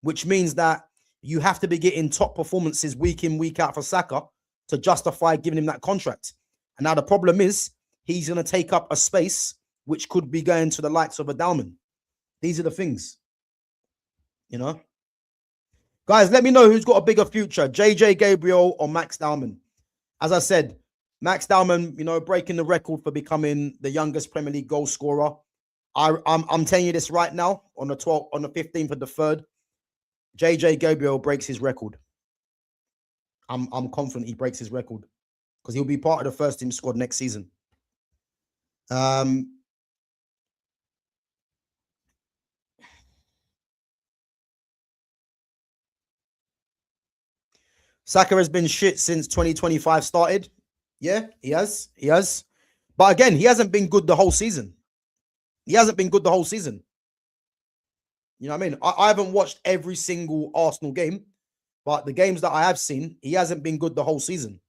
which means that you have to be getting top performances week in, week out for Saka to justify giving him that contract. And now the problem is he's going to take up a space which could be going to the likes of a Dowman. These are the things, you know. Guys, let me know who's got a bigger future, JJ Gabriel or Max Dowman. As I said, Max Dowman, you know, breaking the record for becoming the youngest Premier League goal scorer. I'm telling you this right now, on the 15th of the 3rd, JJ Gabriel breaks his record. I'm confident he breaks his record because he'll be part of the first team squad next season. Saka has been shit since 2025 started. Yeah, he has. But again, he hasn't been good the whole season. You know what I mean? I haven't watched every single Arsenal game, but the games that I have seen, he hasn't been good the whole season.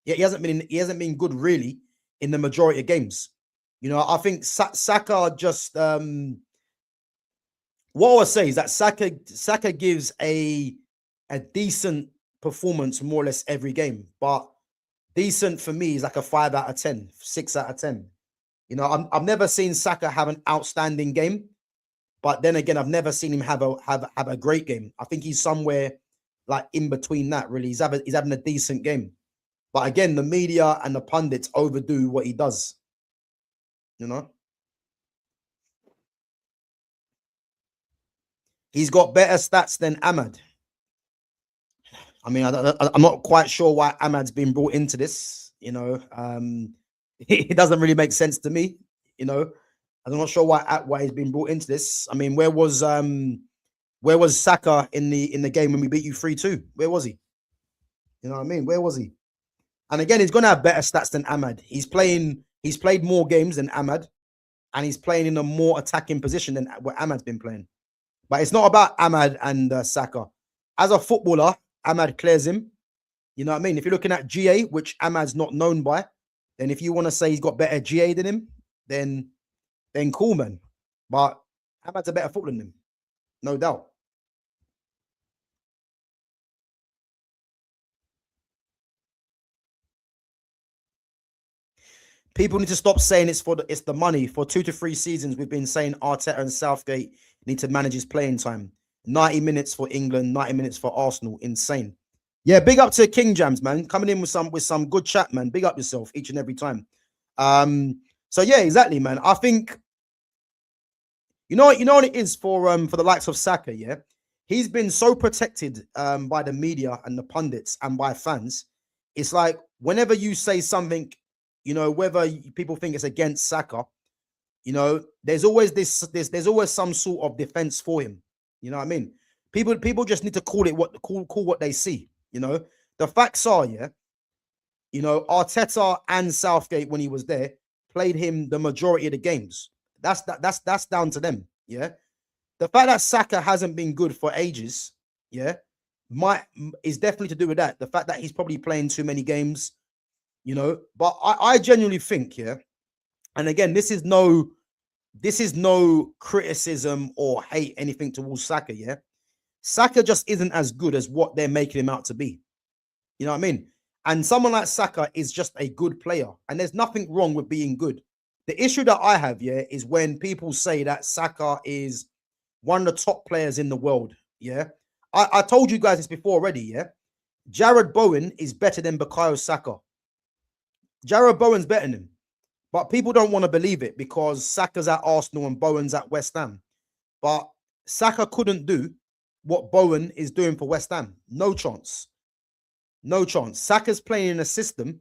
Yeah, he hasn't been good really in the majority of games. You know, I think Saka just what I would say is that Saka gives a decent performance more or less every game, but decent for me is like a 5 out of 10, 6 out of 10. You know, I've never seen Saka have an outstanding game, but then again, I've never seen him have a great game. I think he's somewhere like in between that. Really, he's having a decent game, but again, the media and the pundits overdo what he does. You know, he's got better stats than Ahmad. I mean, I'm not quite sure why Ahmad's been brought into this. You know, it doesn't really make sense to me. You know, I'm not sure why he's been brought into this. I mean, where was Saka in the game when we beat you 3-2? Where was he? You know what I mean? Where was he? And again, he's gonna have better stats than Ahmad. He's played more games than Ahmad, and he's playing in a more attacking position than what Ahmad's been playing. But it's not about Ahmad and Saka. As a footballer, Ahmad clears him. You know what I mean? If you're looking at GA, which Ahmad's not known by, then if you want to say he's got better GA than him, then cool, man. But Ahmad's a better footballer than him, no doubt. People need to stop saying it's the money. For 2 to 3 seasons, we've been saying Arteta and Southgate need to manage his playing time. 90 minutes for England, 90 minutes for Arsenal. Insane. Yeah, big up to King Jams, man. Coming in with some good chat, man. Big up yourself each and every time. So yeah, exactly, man. I think you know what it is for the likes of Saka, yeah. He's been so protected by the media and the pundits and by fans. It's like whenever you say something, you know, whether people think it's against Saka, you know, there's always there's always some sort of defense for him. You know what I mean? People just need to call what they see. You know, the facts are, yeah, you know, Arteta and Southgate, when he was there, played him the majority of the games. That's down to them. Yeah. The fact that Saka hasn't been good for ages Yeah, is definitely to do with that. The fact that he's probably playing too many games, you know. But I genuinely think, yeah, and again, this is no criticism or hate anything towards Saka, yeah. Saka just isn't as good as what they're making him out to be. You know what I mean? And someone like Saka is just a good player, and there's nothing wrong with being good. The issue that I have, yeah, is when people say that Saka is one of the top players in the world. Yeah, I told you guys this before already. Yeah, Jared Bowen is better than Bukayo Saka. Jared Bowen's better than him, but people don't want to believe it because Saka's at Arsenal and Bowen's at West Ham. But Saka couldn't do what Bowen is doing for West Ham. No chance. No chance. Saka's playing in a system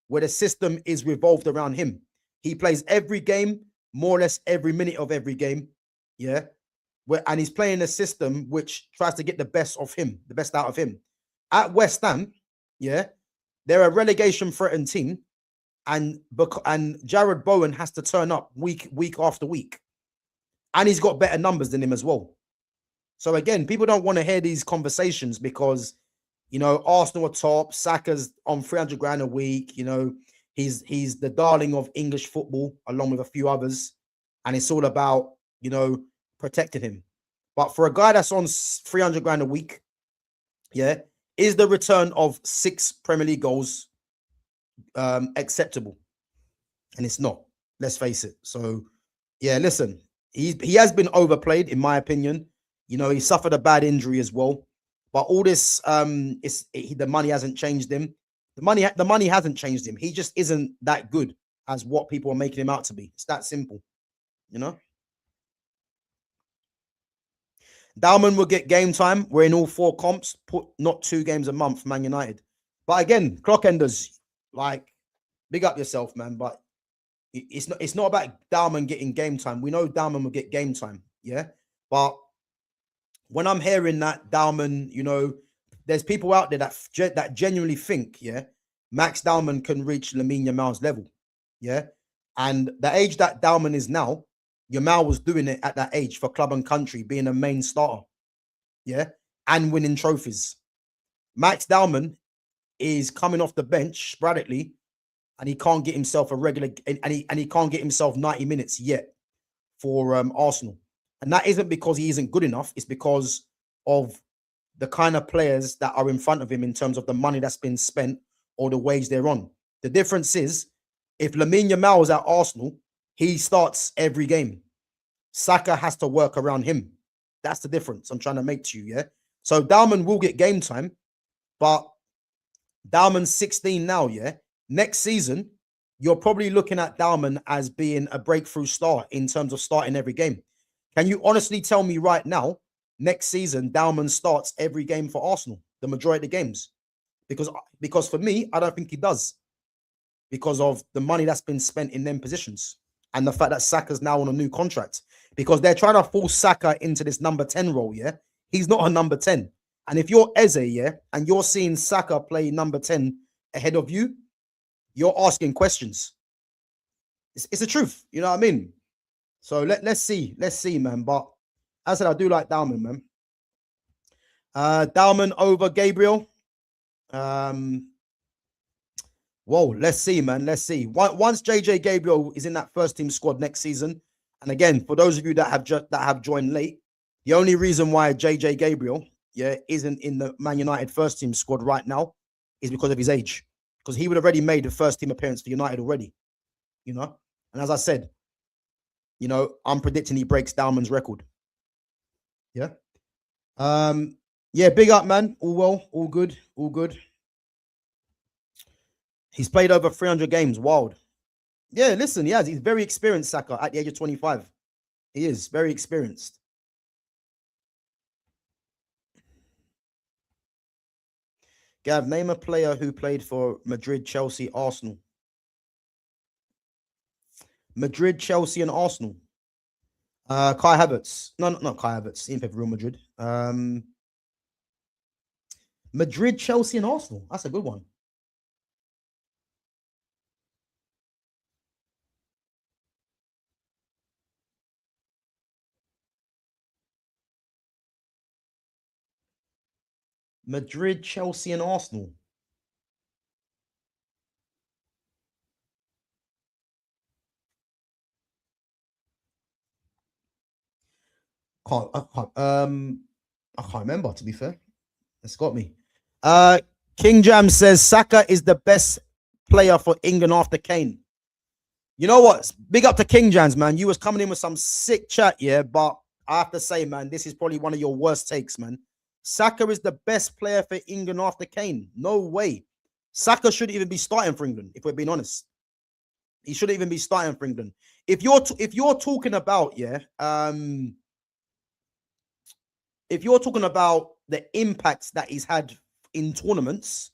where the system is revolved around him. He plays every game, more or less every minute of every game. Yeah. And he's playing a system which tries to get the best of him, the best out of him. At West Ham, yeah, they're a relegation threatened team. And Jared Bowen has to turn up week after week. And he's got better numbers than him as well. So again, people don't want to hear these conversations because, you know, Arsenal are top, Saka's on 300 grand a week, you know, he's the darling of English football along with a few others, and it's all about, you know, protecting him. But for a guy that's on 300 grand a week, yeah, is the return of 6 Premier League goals acceptable? And it's not. Let's face it. So yeah, listen, he has been overplayed in my opinion. You know, he suffered a bad injury as well. But all this, the money hasn't changed him. The money hasn't changed him. He just isn't that good as what people are making him out to be. It's that simple, you know. Dowman will get game time. We're in all 4 comps. Put not 2 games a month for Man United. But again, clock enders, like, big up yourself, man. But it's not about Dowman getting game time. We know Dowman will get game time, yeah. But when I'm hearing that Dowman, you know, there's people out there that genuinely think, yeah, Max Dowman can reach Lamine Yamal's level, yeah. And the age that Dowman is now, Yamal was doing it at that age for club and country, being a main starter, yeah, and winning trophies. Max Dowman is coming off the bench sporadically, and he can't get himself a regular, and he can't get himself 90 minutes yet for Arsenal. And that isn't because he isn't good enough. It's because of the kind of players that are in front of him in terms of the money that's been spent or the wage they're on. The difference is if Lamine Yamal is at Arsenal, he starts every game. Saka has to work around him. That's the difference I'm trying to make to you, yeah? So Dowman will get game time, but Dowman's 16 now, yeah? Next season, you're probably looking at Dowman as being a breakthrough star in terms of starting every game. Can you honestly tell me right now, next season, Dowman starts every game for Arsenal, the majority of the games? Because for me, I don't think he does because of the money that's been spent in them positions and the fact that Saka's now on a new contract because they're trying to force Saka into this number 10 role, yeah? He's not a number 10. And if you're Eze, yeah, and you're seeing Saka play number 10 ahead of you, you're asking questions. It's the truth, you know what I mean? So let's see, man. But as I said, I do like Dowman, man. Dowman over Gabriel. Whoa, let's see, man. Let's see. Once JJ Gabriel is in that first team squad next season, and again, for those of you that have joined late, the only reason why JJ Gabriel, yeah, isn't in the Man United first team squad right now is because of his age. Because he would have already made the first team appearance for United already, you know. And as I said, you know, I'm predicting he breaks Dowman's record. Yeah. Yeah, big up, man. All well, all good, all good. He's played over 300 games. Wild. Yeah, listen, he has. He's very experienced, Saka, at the age of 25. He is very experienced. Gav, name a player who played for Madrid, Chelsea, Arsenal. Madrid, Chelsea, and Arsenal. Kai Havertz. No, not Kai Havertz. He didn't play for Real Madrid. Madrid, Chelsea, and Arsenal. That's a good one. Madrid, Chelsea, and Arsenal. I can't remember, to be fair. It's got me. King Jam says Saka is the best player for England after Kane. You know what? Big up to King Jams, man. You was coming in with some sick chat, yeah. But I have to say, man, this is probably one of your worst takes, man. Saka is the best player for England after Kane. No way. Saka shouldn't even be starting for England, if we're being honest. He shouldn't even be starting for England. If you're talking about, yeah, if you're talking about the impacts that he's had in tournaments,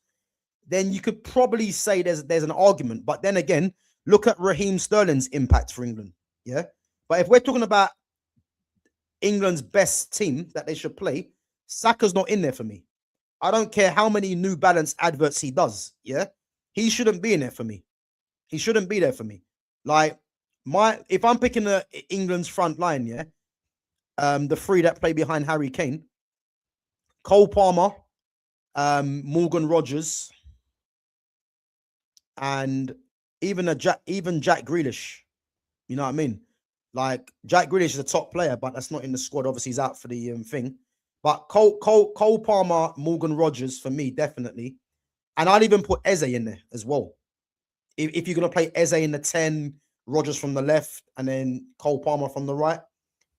then you could probably say there's an argument. But then again, look at Raheem Sterling's impact for England. Yeah. But if we're talking about England's best team that they should play, Saka's not in there for me. I don't care how many New Balance adverts he does. Yeah. He shouldn't be in there for me. He shouldn't be there for me. Like, if I'm picking England's front line, yeah, the three that play behind Harry Kane, Cole Palmer, Morgan Rogers, and even Jack Grealish. You know what I mean? Like, Jack Grealish is a top player, but that's not in the squad. Obviously, he's out for the thing. But Cole Palmer, Morgan Rogers for me, definitely. And I'd even put Eze in there as well. If you're gonna play Eze in the 10, Rogers from the left, and then Cole Palmer from the right.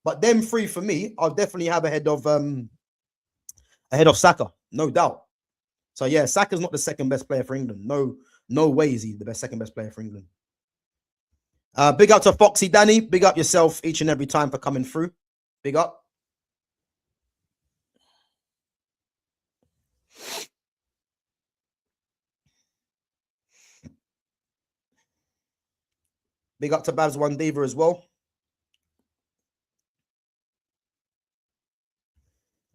But them three for me, I'll definitely have ahead of Saka, no doubt. So yeah, Saka's not the second best player for England. No way is he the second best player for England. Big up to Foxy Danny. Big up yourself each and every time for coming through. Big up. Big up to Babs One Diva as well.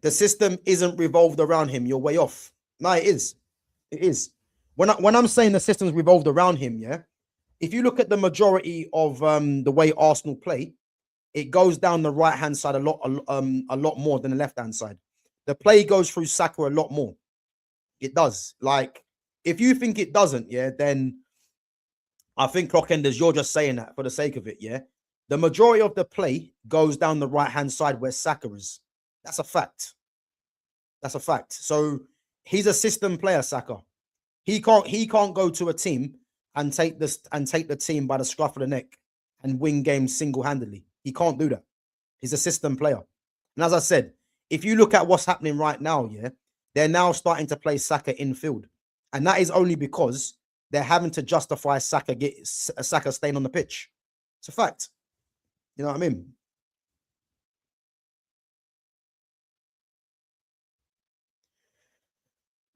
The system isn't revolved around him. You're way off. No, it is. It is. When I'm saying the system's revolved around him, yeah. If you look at the majority of the way Arsenal play, it goes down the right hand side a lot more than the left hand side. The play goes through Saka a lot more. It does. Like, if you think it doesn't, yeah, then I think Clockenders, you're just saying that for the sake of it, yeah. The majority of the play goes down the right hand side where Saka is. That's a fact. That's a fact. So he's a system player, Saka. He can't go to a team and take the team by the scruff of the neck and win games single-handedly. He can't do that. He's a system player. And as I said, if you look at what's happening right now, yeah, they're now starting to play Saka infield. And that is only because they're having to justify Saka staying on the pitch. It's a fact. You know what I mean?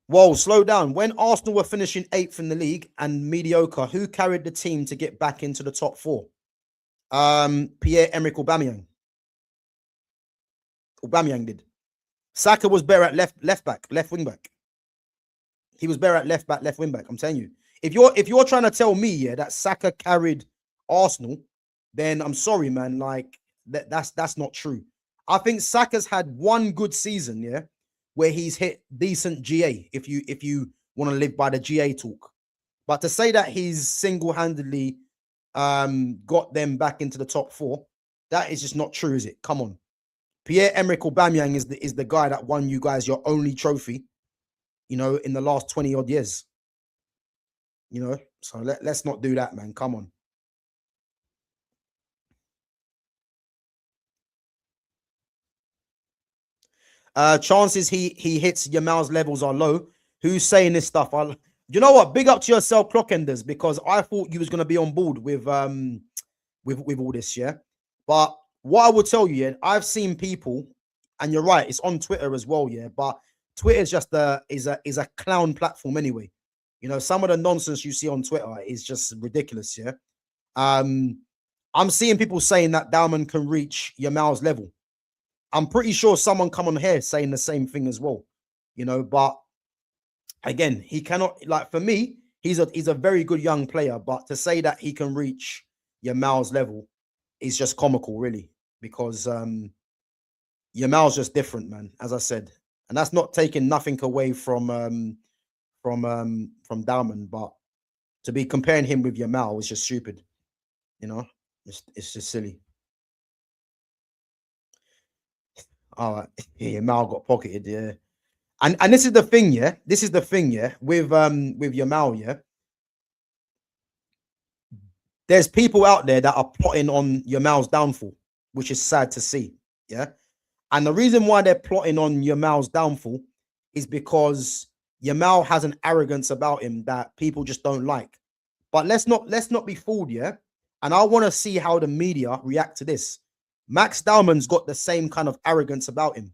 Whoa, slow down. When Arsenal were finishing 8th in the league and mediocre, who carried the team to get back into the top 4? Pierre-Emerick Aubameyang. Aubameyang did. Saka was better at left wing back. He was better at left back, left wing back. I'm telling you. If you're trying to tell me, yeah, that Saka carried Arsenal, then I'm sorry, man. Like, that's not true. I think Saka's had one good season, yeah, where he's hit decent GA, if you want to live by the GA talk. But to say that he's single-handedly got them back into the top 4, that is just not true, is it? Come on. Pierre-Emerick Aubameyang is the guy that won you guys your only trophy, you know, in the last 20 odd years. You know, so let's not do that, man. Come on. Chances he hits Yamal's levels are low. Who's saying this stuff? You know what? Big up to yourself, Clockenders, because I thought you was going to be on board with all this, yeah. But what I will tell you, yeah, I've seen people, and you're right, it's on Twitter as well, yeah. But Twitter is just is a clown platform anyway. You know, some of the nonsense you see on Twitter is just ridiculous, yeah. I'm seeing people saying that Dowman can reach Yamal's level. I'm pretty sure someone come on here saying the same thing as well, you know. But again, he cannot. Like, for me, he's a very good young player. But to say that he can reach Yamal's level is just comical, really, because Yamal's just different, man. As I said, And that's not taking nothing away from Dowman, but to be comparing him with Yamal is just stupid. You know, it's just silly. All right, yeah, Yamal got pocketed, yeah. And this is the thing, yeah. This is the thing, yeah, with Yamal, yeah. There's people out there that are plotting on Yamal's downfall, which is sad to see, yeah. And the reason why they're plotting on Yamal's downfall is because Yamal has an arrogance about him that people just don't like. But let's not be fooled, yeah. And I want to see how the media react to this. Max Dowman's got the same kind of arrogance about him,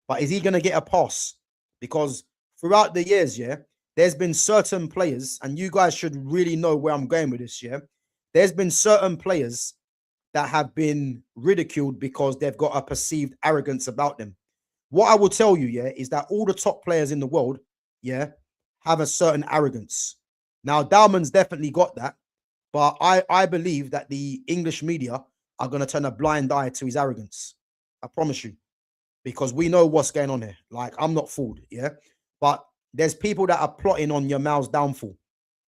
but is he going to get a pass? Because throughout the years, yeah, there's been certain players, and you guys should really know where I'm going with this, yeah. There's been certain players that have been ridiculed because they've got a perceived arrogance about them. What I will tell you, yeah, is that all the top players in the world, yeah, have a certain arrogance. Now, Dowman's definitely got that, but I believe that the English media are going to turn a blind eye to his arrogance. I promise you, because we know what's going on here. Like, I'm not fooled, yeah? But there's people that are plotting on Yamal's downfall,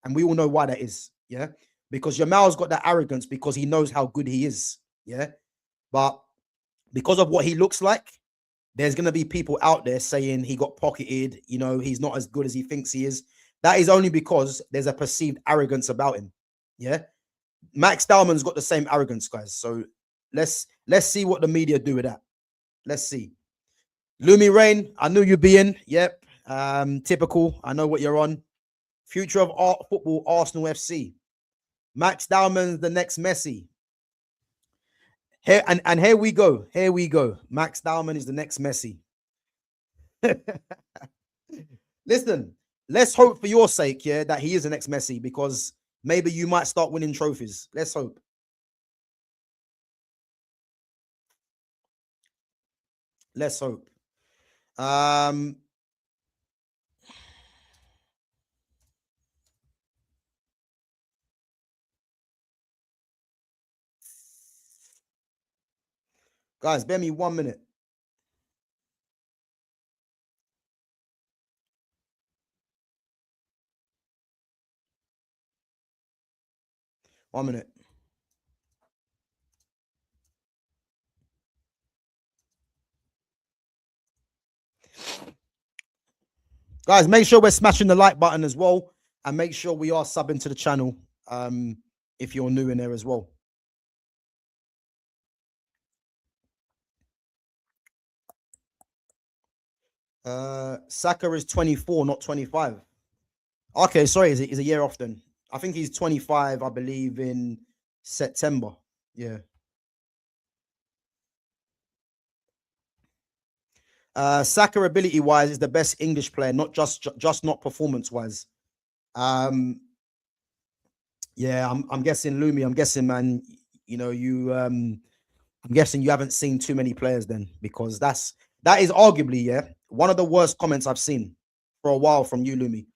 and we all know why that is, yeah? Because Yamal's got that arrogance because he knows how good he is, yeah? But because of what he looks like, there's going to be people out there saying he got pocketed, you know, he's not as good as he thinks he is. That is only because there's a perceived arrogance about him, yeah? Max Dowman's got the same arrogance, guys. So let's see what the media do with that. Let's see. Lumi Rain, I knew you'd be in. Yep. Typical. I know what you're on. Future of football, Arsenal FC. Max Dowman's the next Messi. Here and here we go. Here we go. Max Dowman is the next Messi. Listen, let's hope for your sake, yeah, that he is the next Messi, because maybe you might start winning trophies. Let's hope. Let's hope. Guys, bear me 1 minute. One minute. Guys, make sure we're smashing the like button as well, and make sure we are subbing to the channel if you're new in there as well. Saka is 24, not 25. Okay, sorry, he's a year off then. I think he's 25, I believe, in September. Yeah. Saka ability-wise is the best English player, not just not performance-wise. Yeah, I'm guessing, Lumi. I'm guessing, man. You know, I'm guessing you haven't seen too many players then, because that is arguably, yeah, one of the worst comments I've seen for a while from you, Lumi.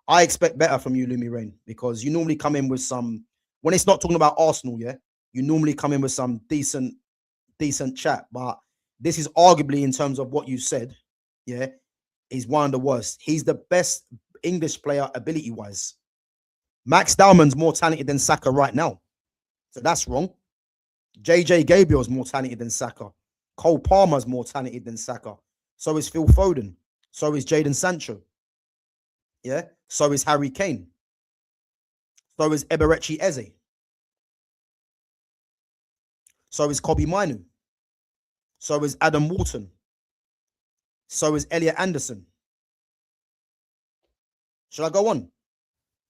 I expect better from you, Lumi Rain, because you normally come in with some, when it's not talking about Arsenal, yeah, you normally come in with some decent chat. But this is arguably, in terms of what you said, yeah, is one of the worst. He's the best English player ability-wise. Max Dowman's more talented than Saka right now. So that's wrong. JJ Gabriel's more talented than Saka. Cole Palmer's more talented than Saka. So is Phil Foden. So is Jadon Sancho. Yeah. So is Harry Kane. So is Eberechi Eze. So is Kobe Minu. So is Adam Walton. So is Elliot Anderson. Should I go on?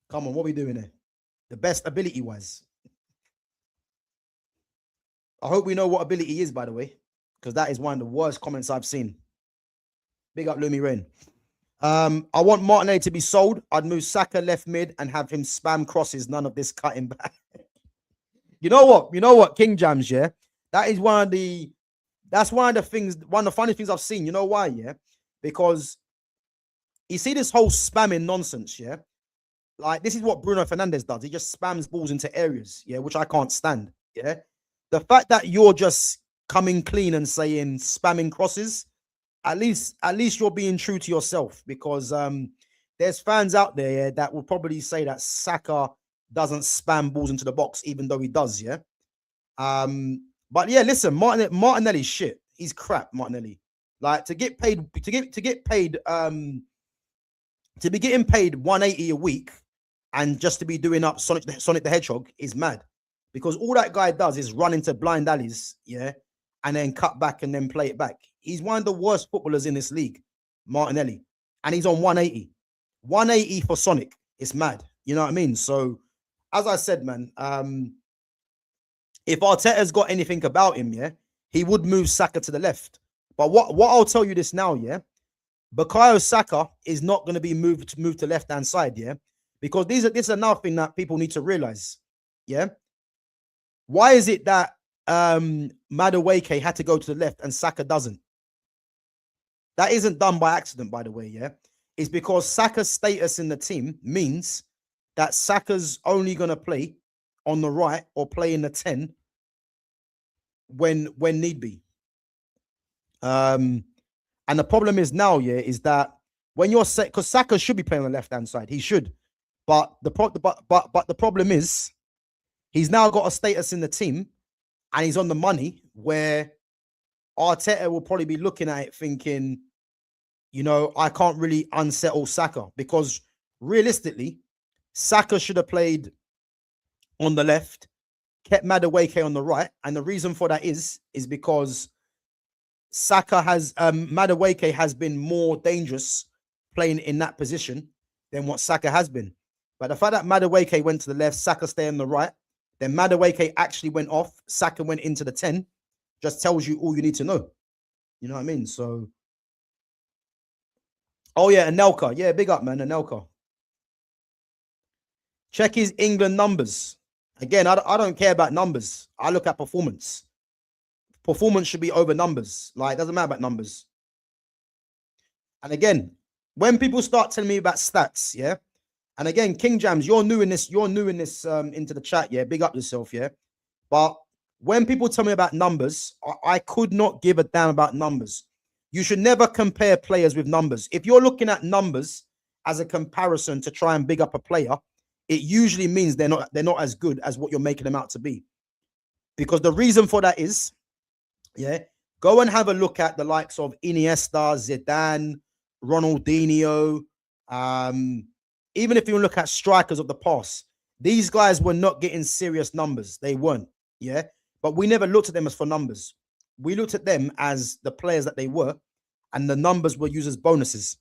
Come on, what are we doing here? The best ability-wise. I hope we know what ability is, by the way, because that is one of the worst comments I've seen. Big up Lumi Rain. I want Martinelli to be sold. I'd move Saka left mid and have him spam crosses. None of this cutting back. You know what? King Jams, yeah? That's one of the things, one of the funny things I've seen. You know why, yeah? Because you see this whole spamming nonsense, yeah? Like, this is what Bruno Fernandes does. He just spams balls into areas, yeah, which I can't stand, yeah? The fact that you're just coming clean and saying spamming crosses, at least you're being true to yourself, because there's fans out there, yeah, that will probably say that Saka doesn't spam balls into the box, even though he does, yeah. But yeah, listen, Martinelli's shit. He's crap, Martinelli. Like, to get paid, to be getting paid 180 a week and just to be doing up Sonic the Hedgehog is mad, because all that guy does is run into blind alleys, yeah, and then cut back and then play it back. He's one of the worst footballers in this league, Martinelli, and he's on 180. 180 for Sonic. It's mad. You know what I mean? So, as I said, man, if Arteta's got anything about him, yeah, he would move Saka to the left. But what I'll tell you this now, yeah, Bukayo Saka is not going to be moved to left-hand side, yeah, because this is another thing that people need to realize, yeah. Why is it that Madueke had to go to the left and Saka doesn't? That isn't done by accident, by the way, yeah. It's because Saka's status in the team means that Saka's only going to play on the right or play in the 10 when need be. And the problem is now, yeah, is that when you're set, because Saka should be playing on the left-hand side, he should. But the problem is, he's now got a status in the team, and he's on the money, where Arteta will probably be looking at it thinking, you know, I can't really unsettle Saka, because realistically, Saka should have played on the left, kept Madueke on the right, and the reason for that is because Madueke has been more dangerous playing in that position than what Saka has been. But the fact that Madueke went to the left, Saka stayed on the right, then Madueke actually went off, Saka went into the 10, just tells you all you need to know. You know what I mean? So, oh yeah, Anelka. Yeah, big up, man, Anelka. Check his England numbers. Again, I don't care about numbers. I look at performance. Performance should be over numbers. Like, it doesn't matter about numbers. And again, when people start telling me about stats, yeah. And again, King Jams, you're new in this into the chat, yeah. Big up yourself, yeah. But when people tell me about numbers, I could not give a damn about numbers. You should never compare players with numbers. If you're looking at numbers as a comparison to try and big up a player, it usually means they're not as good as what you're making them out to be. Because the reason for that is, yeah, go and have a look at the likes of Iniesta, Zidane, Ronaldinho. Even if you look at strikers of the past, these guys were not getting serious numbers. They weren't, yeah. But we never looked at them as for numbers. We looked at them as the players that they were, and the numbers were used as bonuses.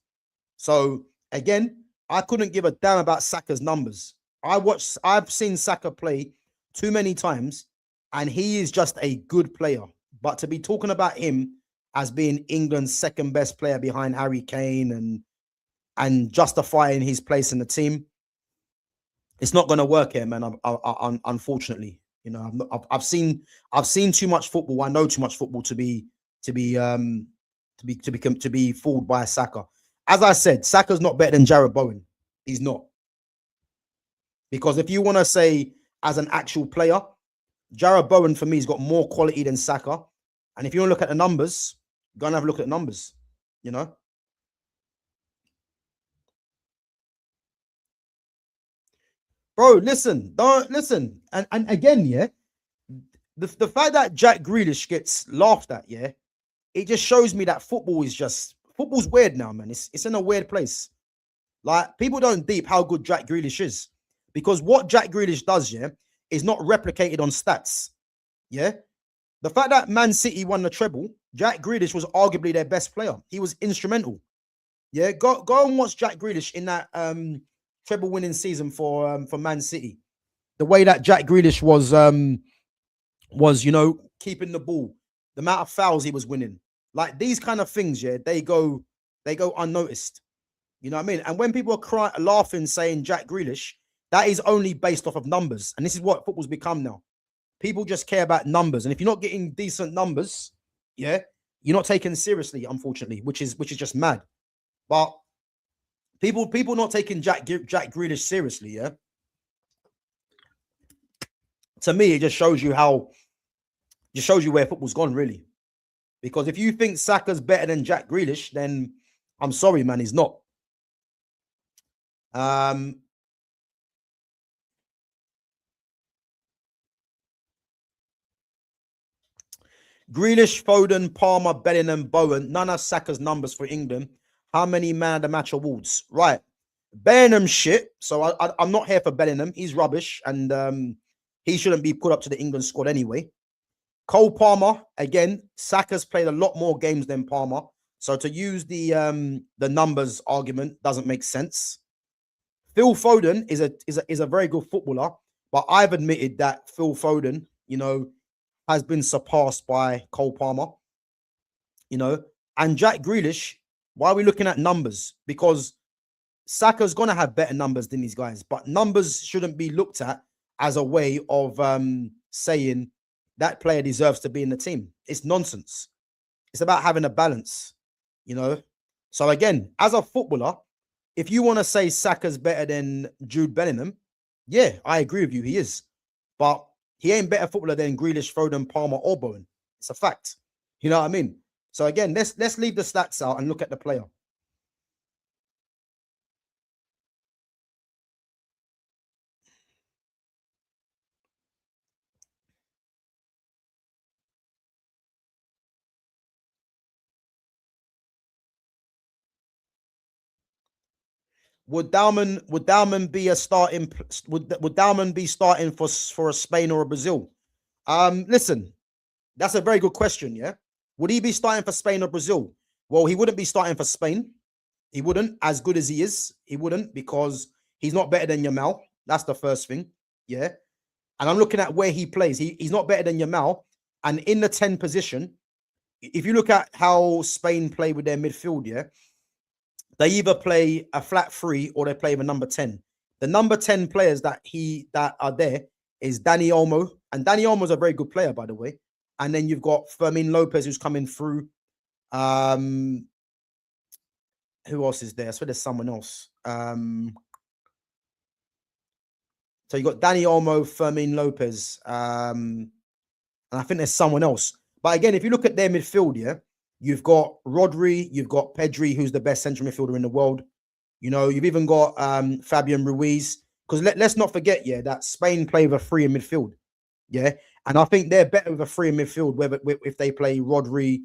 So again, I couldn't give a damn about Saka's numbers. I've seen Saka play too many times, and he is just a good player. But to be talking about him as being England's second best player behind Harry Kane and justifying his place in the team, it's not going to work here, man. Unfortunately, you know, I've seen too much football. I know too much football to be fooled by Saka. As I said, Saka's not better than Jarrod Bowen. He's not. Because if you want to say as an actual player, Jarrod Bowen for me has got more quality than Saka. And if you want to look at the numbers, go and have a look at the numbers, you know. Bro, listen, don't listen. And again, yeah, the fact that Jack Grealish gets laughed at, yeah, it just shows me that football's weird now, man. It's in a weird place. Like, people don't deep how good Jack Grealish is, because what Jack Grealish does, yeah, is not replicated on stats. Yeah, the fact that Man City won the treble, Jack Grealish was arguably their best player. He was instrumental. Yeah, go and watch Jack Grealish in that treble winning season for Man City. The way that Jack Grealish was, you know, keeping the ball, the amount of fouls he was winning, like these kind of things, yeah, they go unnoticed. You know what I mean? And when people are laughing, saying Jack Grealish, that is only based off of numbers. And this is what football's become now. People just care about numbers. And if you're not getting decent numbers, yeah, you're not taken seriously, unfortunately, which is just mad. But people not taking Jack Grealish seriously, yeah. To me, it just shows you where football's gone, really. Because if you think Saka's better than Jack Grealish, then I'm sorry, man, he's not. Grealish, Foden, Palmer, Bellingham, Bowen. None of Saka's numbers for England. How many man of the match awards? Right. Bellingham shit. So I'm not here for Bellingham. He's rubbish. And he shouldn't be put up to the England squad anyway. Cole Palmer, again, Saka's played a lot more games than Palmer. So to use the numbers argument doesn't make sense. Phil Foden is a very good footballer, but I've admitted that Phil Foden, has been surpassed by Cole Palmer, and Jack Grealish. Why are we looking at numbers? Because Saka's going to have better numbers than these guys, but numbers shouldn't be looked at as a way of saying that player deserves to be in the team. It's nonsense. It's about having a balance, So again, as a footballer, if you want to say Saka's better than Jude Bellingham, yeah, I agree with you. He is. But he ain't better footballer than Grealish, Foden, Palmer, or Bowen. It's a fact. You know what I mean? So again, let's leave the stats out and look at the player. Would Dowman be a starting? Would Dowman be starting for a Spain or a Brazil? Listen, that's a very good question. Yeah, would he be starting for Spain or Brazil? Well, he wouldn't be starting for Spain. He wouldn't, as good as he is. He wouldn't, because he's not better than Yamal. That's the first thing. Yeah, and I'm looking at where he plays. He's not better than Yamal. And in the 10 position, if you look at how Spain play with their midfield, yeah, they either play a flat 3 or they play with a number 10. The number 10 players that are there is Dani Olmo. And Dani Olmo's a very good player, by the way. And then you've got Fermin Lopez, who's coming through. Who else is there? I swear there's someone else. So you've got Dani Olmo, Fermin Lopez. And I think there's someone else. But again, if you look at their midfield, yeah, you've got Rodri, you've got Pedri, who's the best central midfielder in the world. You've even got Fabian Ruiz. Because let's not forget, yeah, that Spain play with a 3 in midfield. Yeah. And I think they're better with a 3 in midfield if they play Rodri,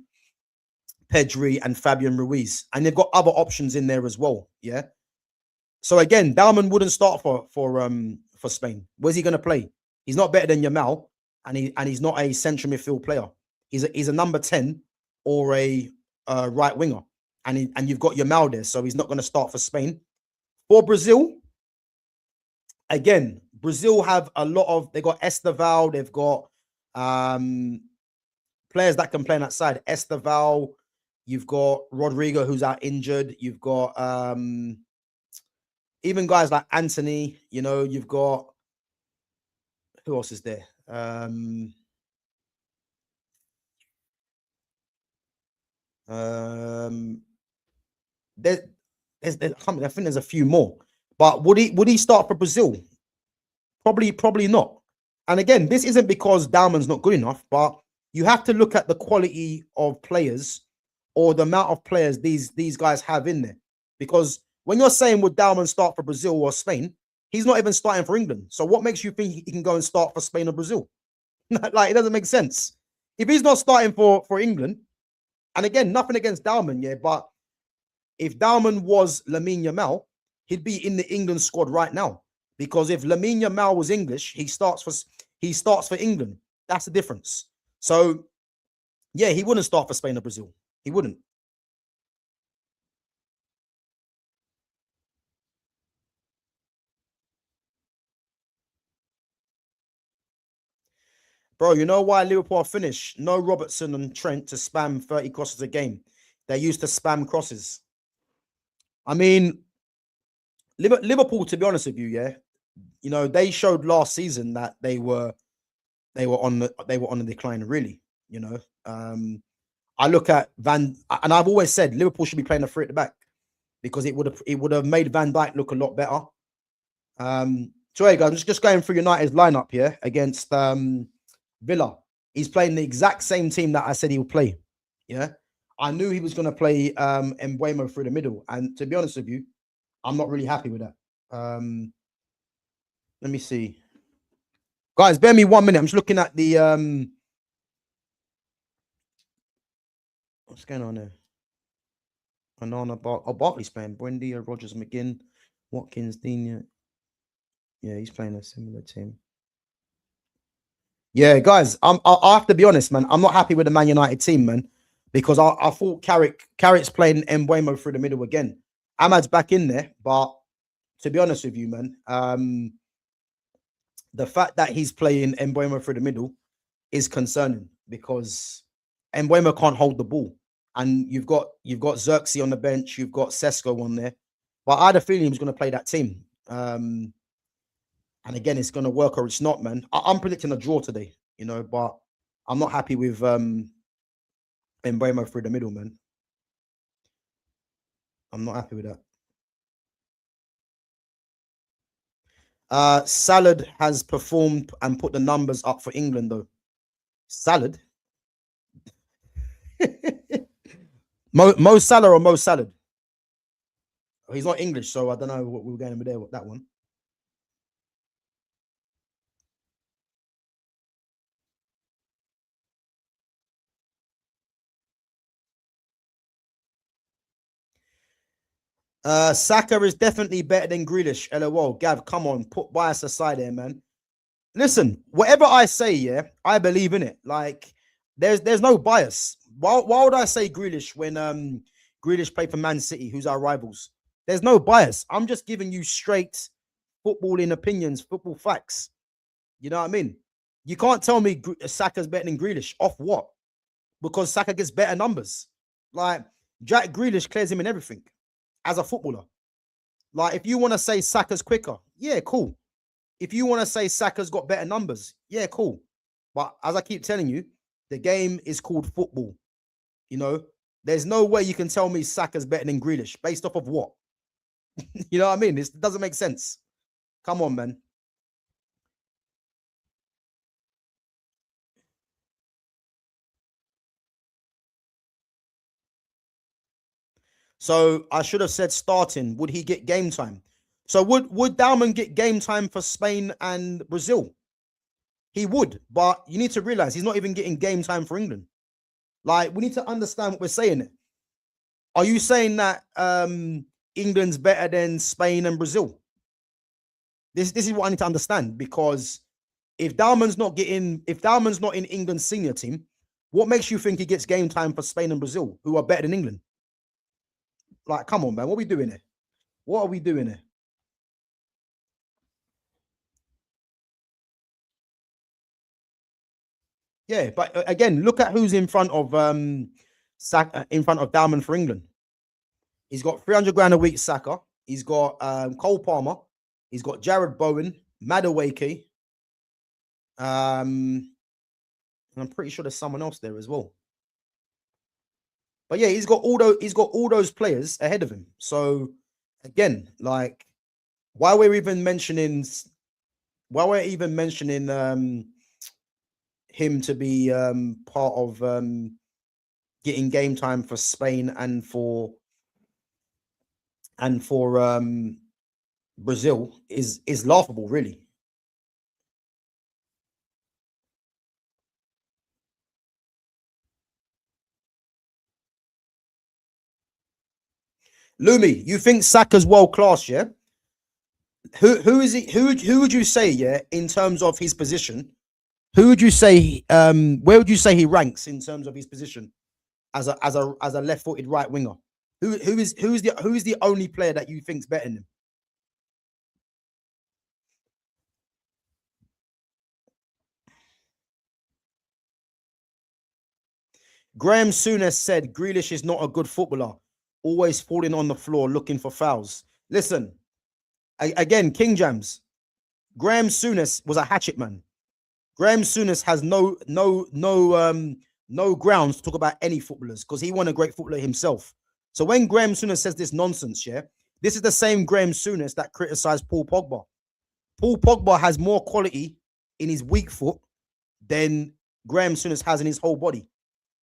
Pedri, and Fabian Ruiz. And they've got other options in there as well. Yeah. So again, Dowman wouldn't start for Spain. Where's he going to play? He's not better than Yamal, and he's not a central midfield player. He's a number 10 or a right winger, and you've got Yamal there, so he's not going to start for Spain. For Brazil, again, Brazil have a lot of. They got Esteval. They've got players that can play on that side. Esteval. You've got Rodrigo, who's out injured. You've got even guys like Anthony. You've got, who else is there? I think there's a few more. But would he start for Brazil? Probably not. And again, this isn't because Dowman's not good enough, but you have to look at the quality of players or the amount of players these guys have in there. Because when you're saying would Dowman start for Brazil or Spain, he's not even starting for England. So what makes you think he can go and start for Spain or Brazil? Like, it doesn't make sense. If he's not starting for England, and again, nothing against Dowman, yeah, but if Dowman was Lamine Yamal, he'd be in the England squad right now. Because if Lamine Yamal was English, he starts for England. That's the difference. So yeah, he wouldn't start for Spain or Brazil. He wouldn't. Bro, you know why Liverpool are finished? No Robertson and Trent to spam 30 crosses a game. They used to spam crosses. I mean, Liverpool, to be honest with you, yeah, they showed last season that they were on the decline, really. I look at and I've always said Liverpool should be playing a 3 at the back, because it would have made Van Dijk look a lot better. So hey guys, I'm just going through United's lineup here against Villa. He's playing the exact same team that I said he would play. Yeah, I knew he was going to play Mbuemo through the middle, and to be honest with you, I'm not really happy with that. Let me see, guys. Bear me 1 minute. I'm just looking at the what's going on there. Anana Barkley's playing. Buendia, Rogers, McGinn, Watkins, Dina. Yeah, he's playing a similar team. Yeah, guys, I have to be honest, man. I'm not happy with the Man United team, man, because I thought Carrick's playing Mbuemo through the middle again. Ahmad's back in there, but to be honest with you, man, the fact that he's playing Mbuemo through the middle is concerning because Mbuemo can't hold the ball, and you've got Xerxes on the bench, you've got Sesko on there, but I had a feeling he was going to play that team. And again, it's going to work or it's not, man. I'm predicting a draw today, you know, but I'm not happy with Mbuemo through the middle, man. I'm not happy with that. Salad has performed and put the numbers up for England, though. Salad? Mo Salah or Mo Salad? He's not English, so I don't know what we were going with there with that one. Saka is definitely better than Grealish. LOL. Gav, come on, put bias aside there, man. Listen, whatever I say, yeah, I believe in it. Like, there's no bias. Why would I say Grealish when Grealish played for Man City, who's our rivals? There's no bias. I'm just giving you straight footballing opinions, football facts. You know what I mean? You can't tell me Saka's better than Grealish. Off what? Because Saka gets better numbers. Like, Jack Grealish clears him in everything as a footballer. Like, if you want to say Saka's quicker, yeah, cool. If you want to say Saka's got better numbers, yeah, cool. But as I keep telling you, the game is called football. You know, there's no way you can tell me Saka's better than Grealish based off of what? You know what I mean? This doesn't make sense. Come on, man. So I should have said starting. Would he get game time? So would Dowman get game time for Spain and Brazil? He would, but you need to realize he's not even getting game time for England. Like, we need to understand what we're saying. Are you saying that England's better than Spain and Brazil? This is what I need to understand, because if Dowman's not in England's senior team, what makes you think he gets game time for Spain and Brazil, who are better than England? Like, come on, man. What are we doing here? What are we doing here? Yeah, but again, look at who's in front of Dowman for England. He's got 300 grand a week, Saka. He's got Cole Palmer. He's got Jared Bowen, Madueke. And I'm pretty sure there's someone else there as well. But yeah, he's got all those players ahead of him. So again, like, while we're even mentioning him to be part of getting game time for Spain and for Brazil is laughable, really. Lumi, you think Saka's world class, yeah? Who is he? Who would you say, yeah, in terms of his position? Who would you say? Where would you say he ranks in terms of his position as a left-footed right winger? Who is the only player that you think's better than him? Graham Souness said Grealish is not a good footballer, always falling on the floor looking for fouls. Listen, again, King Jams. Graham Souness was a hatchet man. Graham Souness has no grounds to talk about any footballers because he won a great footballer himself. So when Graham Souness says this nonsense, yeah, this is the same Graham Souness that criticized Paul Pogba. Paul Pogba has more quality in his weak foot than Graham Souness has in his whole body.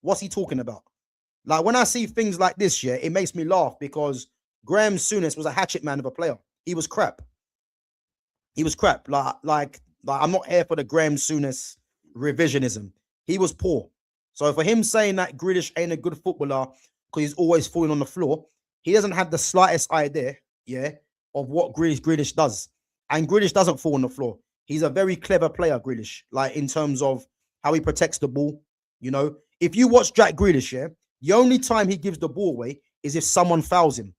What's he talking about? Like when I see things like this, yeah, it makes me laugh because Graham Souness was a hatchet man of a player. He was crap. He was crap. Like I'm not here for the Graham Souness revisionism. He was poor. So for him saying that Grealish ain't a good footballer because he's always falling on the floor, he doesn't have the slightest idea, yeah, of what Grealish does. And Grealish doesn't fall on the floor. He's a very clever player, Grealish, like in terms of how he protects the ball. You know, if you watch Jack Grealish, yeah, the only time he gives the ball away is if someone fouls him.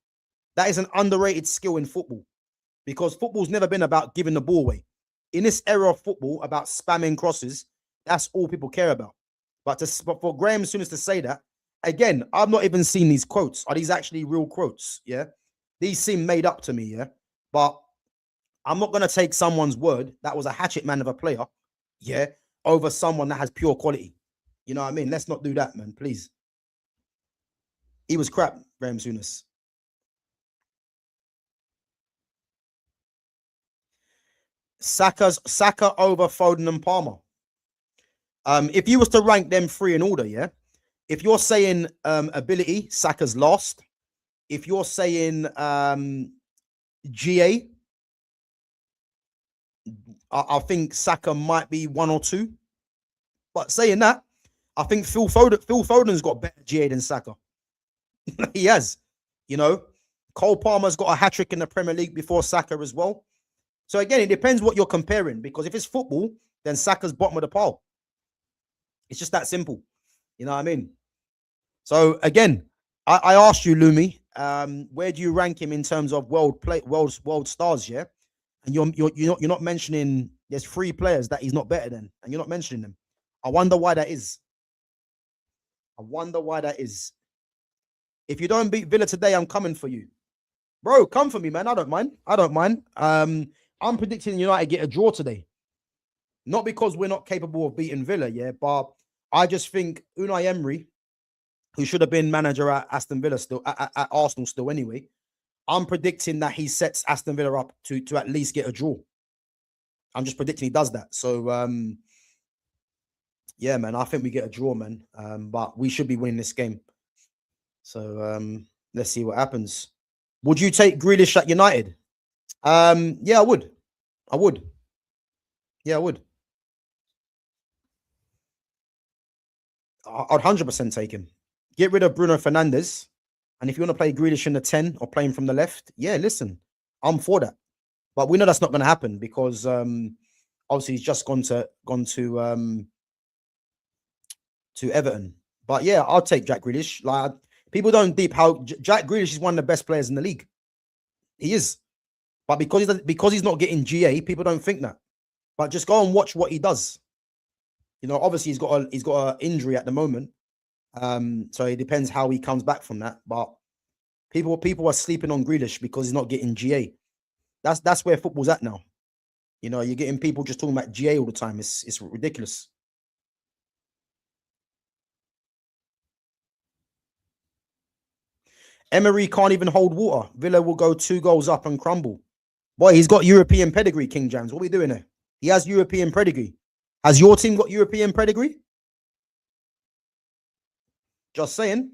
That is an underrated skill in football because football's never been about giving the ball away. In this era of football, about spamming crosses, that's all people care about. But for Graham Souness to say that, again, I've not even seen these quotes. Are these actually real quotes? Yeah. These seem made up to me, yeah. But I'm not going to take someone's word that was a hatchet man of a player, yeah, over someone that has pure quality. You know what I mean? Let's not do that, man, please. He was crap, Graham Souness. Saka over Foden and Palmer. If you was to rank them three in order, yeah. If you're saying ability, Saka's last. If you're saying GA, I think Saka might be 1 or 2. But saying that, I think Phil Foden's got better GA than Saka. He has. You know, Cole Palmer's got a hat-trick in the Premier League before Saka as well. So again, it depends what you're comparing, because if it's football, then Saka's bottom of the pile. It's just that simple. You know what I mean? So again, I asked you, Lumi, where do you rank him in terms of world stars? Yeah, and you're not mentioning there's 3 players that he's not better than, and you're not mentioning them. I wonder why that is. I wonder why that is. If you don't beat Villa today, I'm coming for you, bro. Come for me, man. I don't mind. I don't mind. I'm predicting United get a draw today. Not because we're not capable of beating Villa, yeah, but I just think Unai Emery, who should have been manager at Aston Villa still, at Arsenal still anyway, I'm predicting that he sets Aston Villa up to at least get a draw. I'm just predicting he does that. So, yeah, man, I think we get a draw, man. But we should be winning this game. So, let's see what happens. Would you take Grealish at United? Yeah, I would. I would. Yeah, I would. I'd 100% take him. Get rid of Bruno Fernandes. And if you want to play Grealish in the 10 or play him from the left, yeah, listen, I'm for that. But we know that's not going to happen because obviously he's just gone to Everton. But yeah, I'll take Jack Grealish. Like, people don't deep how Jack Grealish is one of the best players in the league. He is. But because he's not getting GA, people don't think that. But just go and watch what he does. You know, obviously he's got an injury at the moment. So it depends how he comes back from that. But people are sleeping on Grealish because he's not getting GA. That's where football's at now. You know, you're getting people just talking about GA all the time. It's ridiculous. Emery can't even hold water. Villa will go 2 goals up and crumble. Boy, he's got European pedigree, King James. What are we doing there? He has European pedigree. Has your team got European pedigree? Just saying.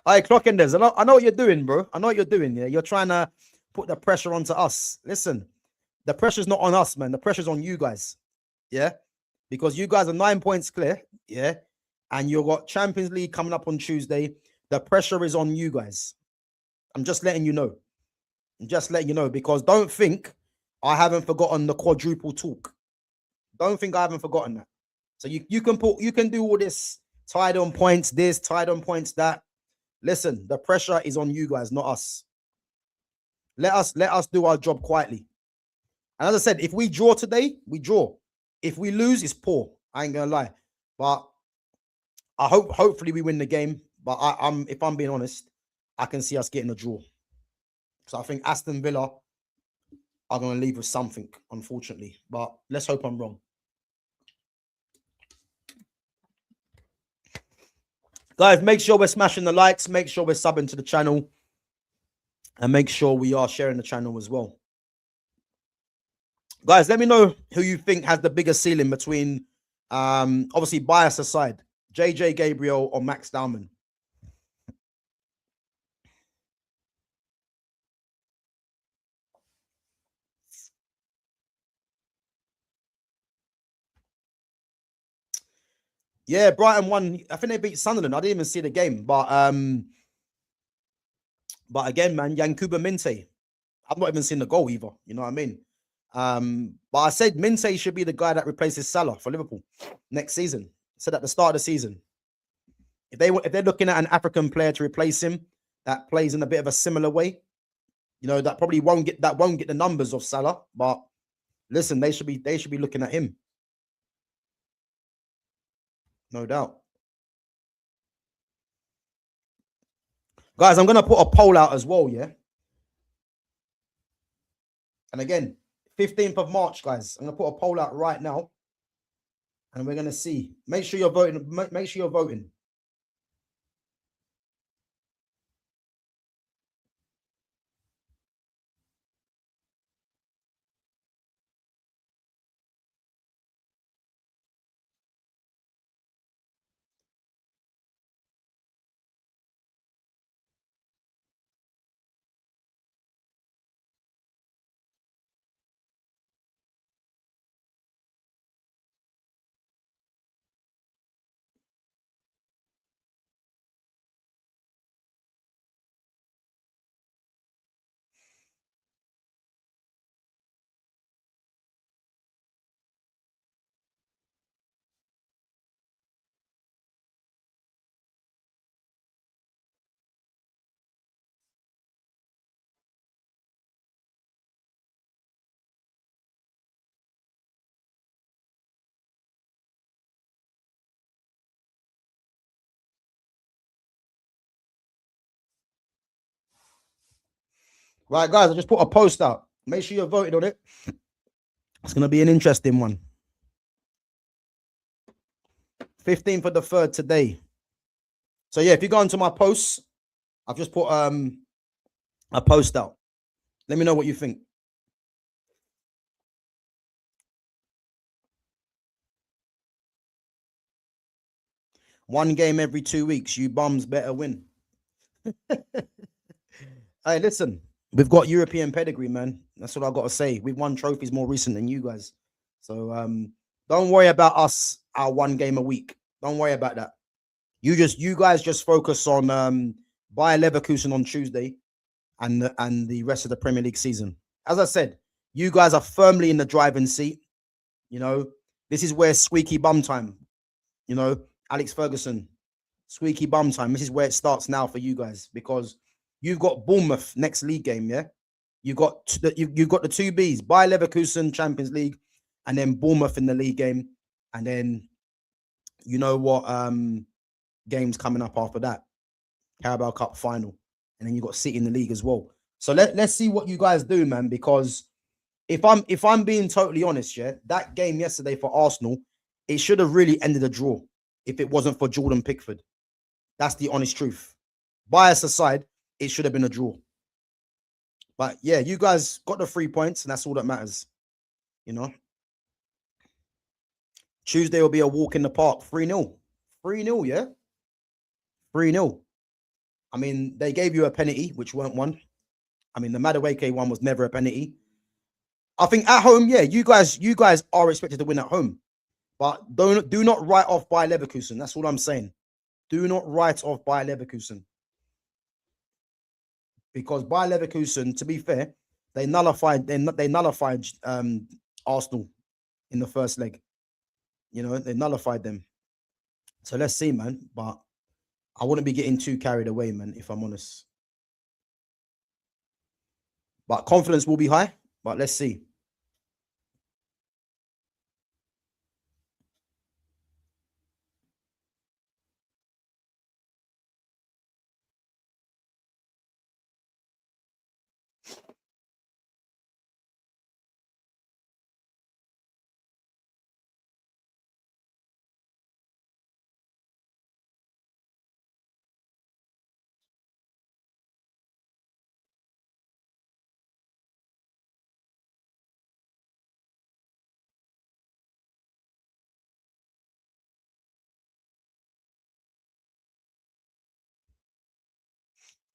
All right, Clockenders. I know what you're doing, bro. I know what you're doing. Yeah, you're trying to put the pressure onto us. Listen, the pressure's not on us, man. The pressure's on you guys. Yeah, because you guys are 9 points clear. Yeah, and you've got Champions League coming up on Tuesday. The pressure is on you guys. I'm just letting you know. I'm just letting you know, because don't think I haven't forgotten the quadruple talk. Don't think I haven't forgotten that. So you can do all this tied on points, this tied on points, that. Listen, the pressure is on you guys, not us. Let us do our job quietly. And as I said, if we draw today, we draw. If we lose, it's poor. I ain't gonna lie. But I hopefully we win the game. But if I'm being honest, I can see us getting a draw. So I think Aston Villa are going to leave with something, unfortunately. But let's hope I'm wrong. Guys, make sure we're smashing the likes. Make sure we're subbing to the channel. And make sure we are sharing the channel as well. Guys, let me know who you think has the bigger ceiling between, obviously bias aside, JJ Gabriel or Max Dowman. Yeah, Brighton won. I think they beat Sunderland. I didn't even see the game, but again, man, Yankuba Minte. I've not even seen the goal either. You know what I mean? But I said Minte should be the guy that replaces Salah for Liverpool next season. I said at the start of the season, if they're looking at an African player to replace him that plays in a bit of a similar way, you know, that probably won't get the numbers of Salah. But listen, they should be looking at him, no doubt. Guys, I'm gonna put a poll out as well, yeah. And again, 15th of March, guys. I'm gonna put a poll out right now, and we're gonna see. Make sure you're voting. Make sure you're voting. Right, guys. I just put a post out. Make sure you're voting on it. It's gonna be an interesting one. 15th of the third today. So yeah, if you go into my posts, I've just put a post out. Let me know what you think. One game every 2 weeks. You bums better win. Hey, listen, we've got European pedigree, man. That's what I got to say. We've won trophies more recent than you guys. So don't worry about us, our one game a week. Don't worry about that. You guys just focus on Bayer Leverkusen on Tuesday and the rest of the Premier League season. As I said, you guys are firmly in the driving seat. You know, this is where squeaky bum time. You know, Alex Ferguson, squeaky bum time. This is where it starts now for you guys because you've got Bournemouth next league game. Yeah, you've got the two Bs: Bayer Leverkusen Champions League, and then Bournemouth in the league game, and then you know what games coming up after that, Carabao Cup final, and then you got City in the league as well. So let's see what you guys do, man. Because if I'm being totally honest, yeah, that game yesterday for Arsenal, it should have really ended a draw if it wasn't for Jordan Pickford. That's the honest truth. Bias aside, it should have been a draw. But yeah, you guys got the 3 points, and that's all that matters. You know, Tuesday will be a walk in the park, 3-0. 3-0, yeah? 3-0. I mean, they gave you a penalty, which weren't one. I mean, the Madueke one was never a penalty. I think at home, yeah, you guys are expected to win at home. But do not write off Bayer Leverkusen. That's all I'm saying. Do not write off Bayer Leverkusen. Because Bayer Leverkusen, to be fair, they nullified Arsenal in the first leg. You know, they nullified them. So let's see, man. But I wouldn't be getting too carried away, man, if I'm honest. But confidence will be high. But let's see.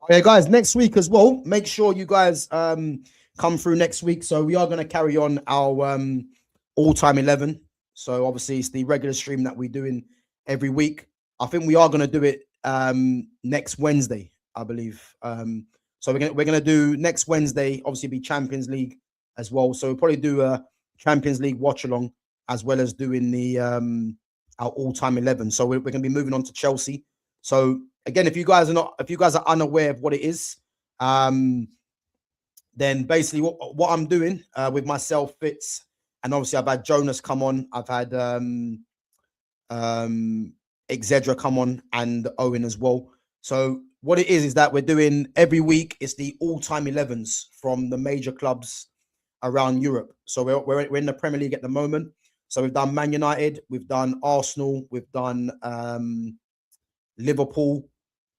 Okay, guys, next week as well, make sure you guys come through next week. So we are going to carry on our all-time 11. So obviously it's the regular stream that we're doing every week. I think we are going to do it next Wednesday, I believe. So we're gonna do next Wednesday, obviously be Champions League as well. So we'll probably do a Champions League watch along as well as doing the our all-time 11. So we're going to be moving on to Chelsea. So again, if you guys are unaware of what it is, then basically what I'm doing with myself, Fitz, and obviously I've had Jonas come on, I've had Exedra come on, and Owen as well. So what it is that we're doing every week is the all-time 11s from the major clubs around Europe. So we're in the Premier League at the moment. So we've done Man United, we've done Arsenal, we've done Liverpool,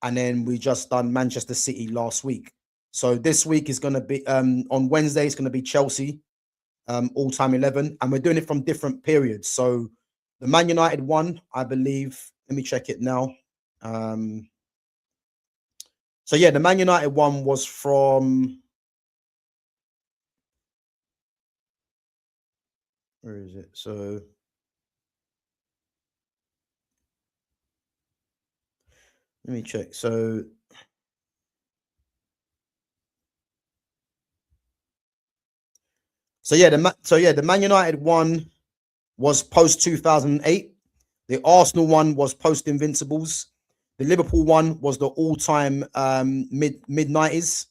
and then we just done Manchester City last week. So this week is going to be on Wednesday. It's going to be Chelsea, all-time 11, and we're doing it from different periods. So the Man United one, I believe. Let me check it now. So yeah, the Man United one was from. Where is it? So. Let me check. So yeah, the Man United one was post 2008. The Arsenal one was post Invincibles. The Liverpool one was the all-time mid 90s,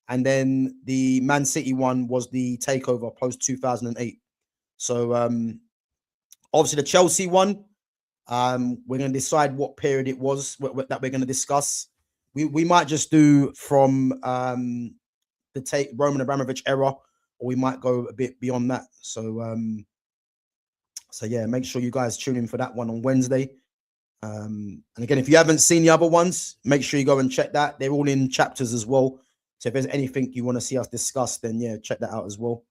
and then the Man City one was the takeover post 2008. So obviously the Chelsea one, we're going to decide what period it was that we're going to discuss. We might just do from the Roman Abramovich era, or we might go a bit beyond that. So so yeah, make sure you guys tune in for that one on Wednesday. And again, if you haven't seen the other ones, make sure you go and check that. They're all in chapters as well. So if there's anything you want to see us discuss, then yeah, check that out as well.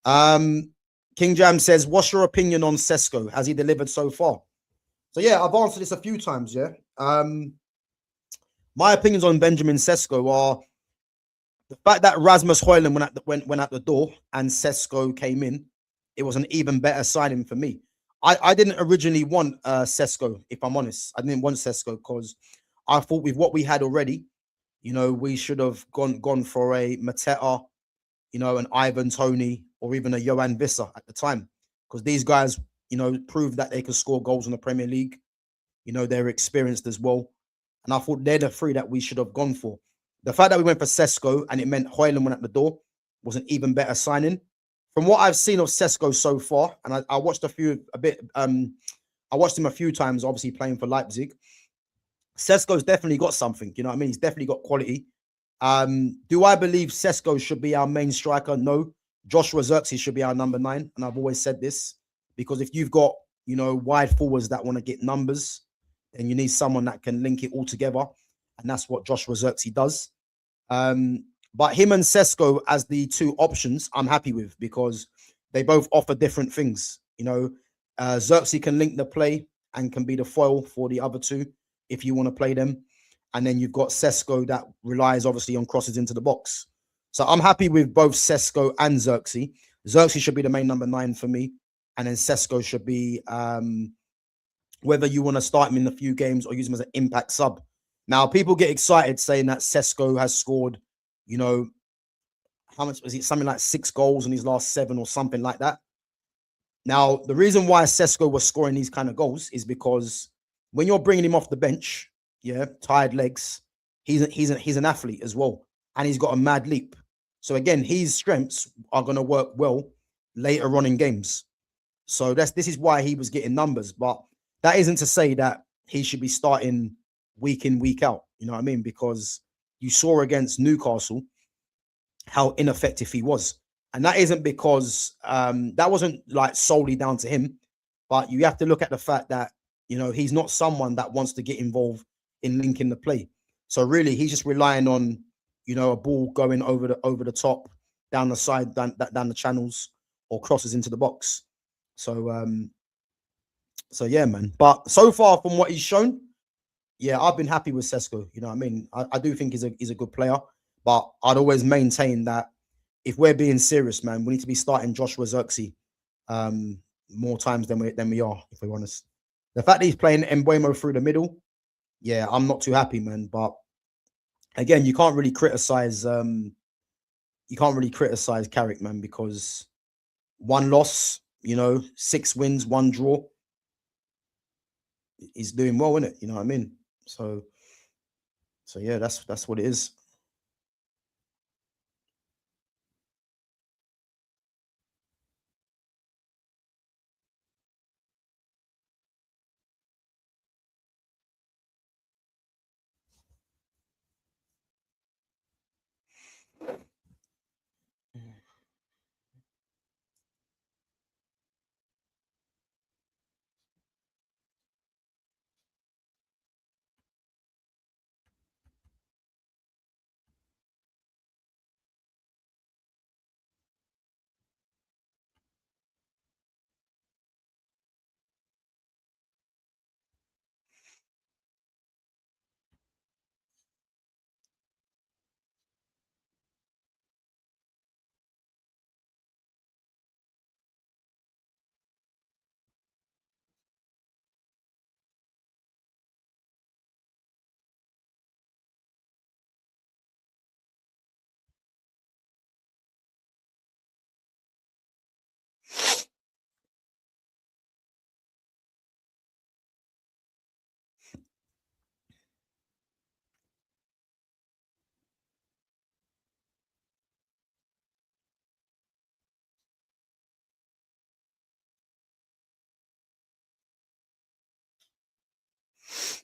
King Jam says, what's your opinion on Sesko? Has he delivered so far? So yeah, I've answered this a few times. Yeah. My opinions on Benjamin Sesko are the fact that Rasmus Højlund went out the door and Sesko came in. It was an even better signing for me. I didn't originally want Sesko, if I'm honest. I didn't want Sesko because I thought with what we had already, you know, we should have gone for a Mateta, you know, an Ivan Toney, or even a Johan Visser at the time, because these guys, you know, proved that they could score goals in the Premier League. You know, they're experienced as well. And I thought they're the three that we should have gone for. The fact that we went for Sesko and it meant Højlund went at the door was an even better signing. From what I've seen of Sesko so far, and I watched I watched him a few times, obviously playing for Leipzig. Sesko's definitely got something, you know what I mean? He's definitely got quality. Do I believe Sesko should be our main striker? No. Joshua Zirkzee should be our number 9, and I've always said this, because if you've got, you know, wide forwards that want to get numbers, then you need someone that can link it all together, and that's what Joshua Zirkzee does. But him and Sesko as the two options, I'm happy with, because they both offer different things. You know, Zirkzee can link the play and can be the foil for the other two if you want to play them. And then you've got Sesko that relies obviously on crosses into the box. So I'm happy with both Sesko and Zirkzee. Zirkzee should be the main number 9 for me. And then Sesko should be, whether you want to start him in a few games or use him as an impact sub. Now, people get excited saying that Sesko has scored, you know, how much was it? Something like 6 goals in his last 7 or something like that. Now, the reason why Sesko was scoring these kind of goals is because when you're bringing him off the bench, yeah, tired legs, he's an athlete as well, and he's got a mad leap. So again, his strengths are going to work well later on in games. So this is why he was getting numbers, but that isn't to say that he should be starting week in, week out. You know what I mean? Because you saw against Newcastle how ineffective he was. And that isn't because that wasn't like solely down to him, but you have to look at the fact that, you know, he's not someone that wants to get involved in linking the play. So really, he's just relying on, you know, a ball going over the top, down the side, down the channels, or crosses into the box. So so yeah, man. But so far from what he's shown, yeah, I've been happy with Sesko. You know what I mean? I do think he's a good player, but I'd always maintain that if we're being serious, man, we need to be starting Joshua Zirkzee more times than we are, if we're honest. The fact that he's playing Mbuemo through the middle, yeah, I'm not too happy, man. But again, you can't really criticize Carrick, man, because one loss, 6 wins, 1 draw. He's doing well, isn't it? You know what I mean? So yeah, that's what it is.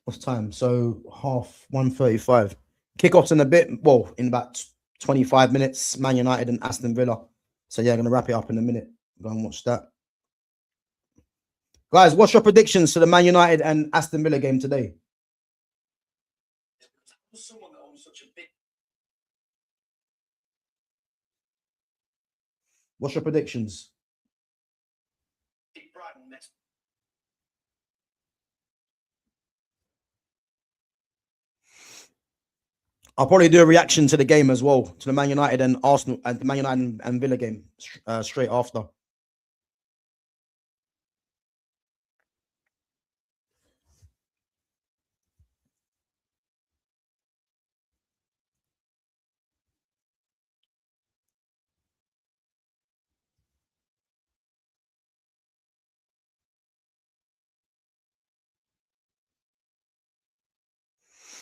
What's time? So 1:35. Kickoff's in a bit. Well, in about 25 minutes. Man United and Aston Villa. So yeah, gonna wrap it up in a minute. Go and watch that. Guys, what's your predictions to the Man United and Aston Villa game today? What's your predictions? I'll probably do a reaction to the game as well, to the Man United and Arsenal and the Man United and Villa game straight after.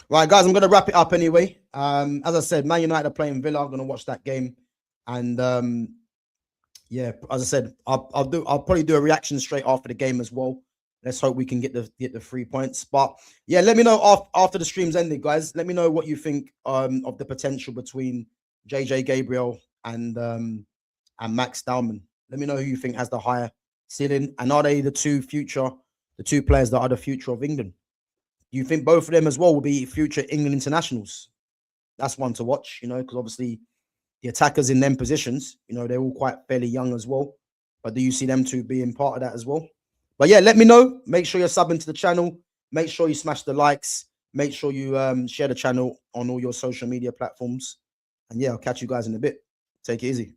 Right, guys, I'm gonna wrap it up anyway. As I said, Man United are playing Villa. I'm gonna watch that game, and yeah, as I said, I'll probably do a reaction straight after the game as well. Let's hope we can get the 3 points. But yeah, let me know after the stream's ended, guys. Let me know what you think of the potential between JJ Gabriel and Max Dowman. Let me know who you think has the higher ceiling, and are they the two players that are the future of England? You think both of them as well will be future England internationals? That's one to watch, because obviously the attackers in them positions, they're all quite fairly young as well. But do you see them two being part of that as well? But yeah, let me know. Make sure you're subbing to the channel. Make sure you smash the likes. Make sure you share the channel on all your social media platforms. And yeah, I'll catch you guys in a bit. Take it easy.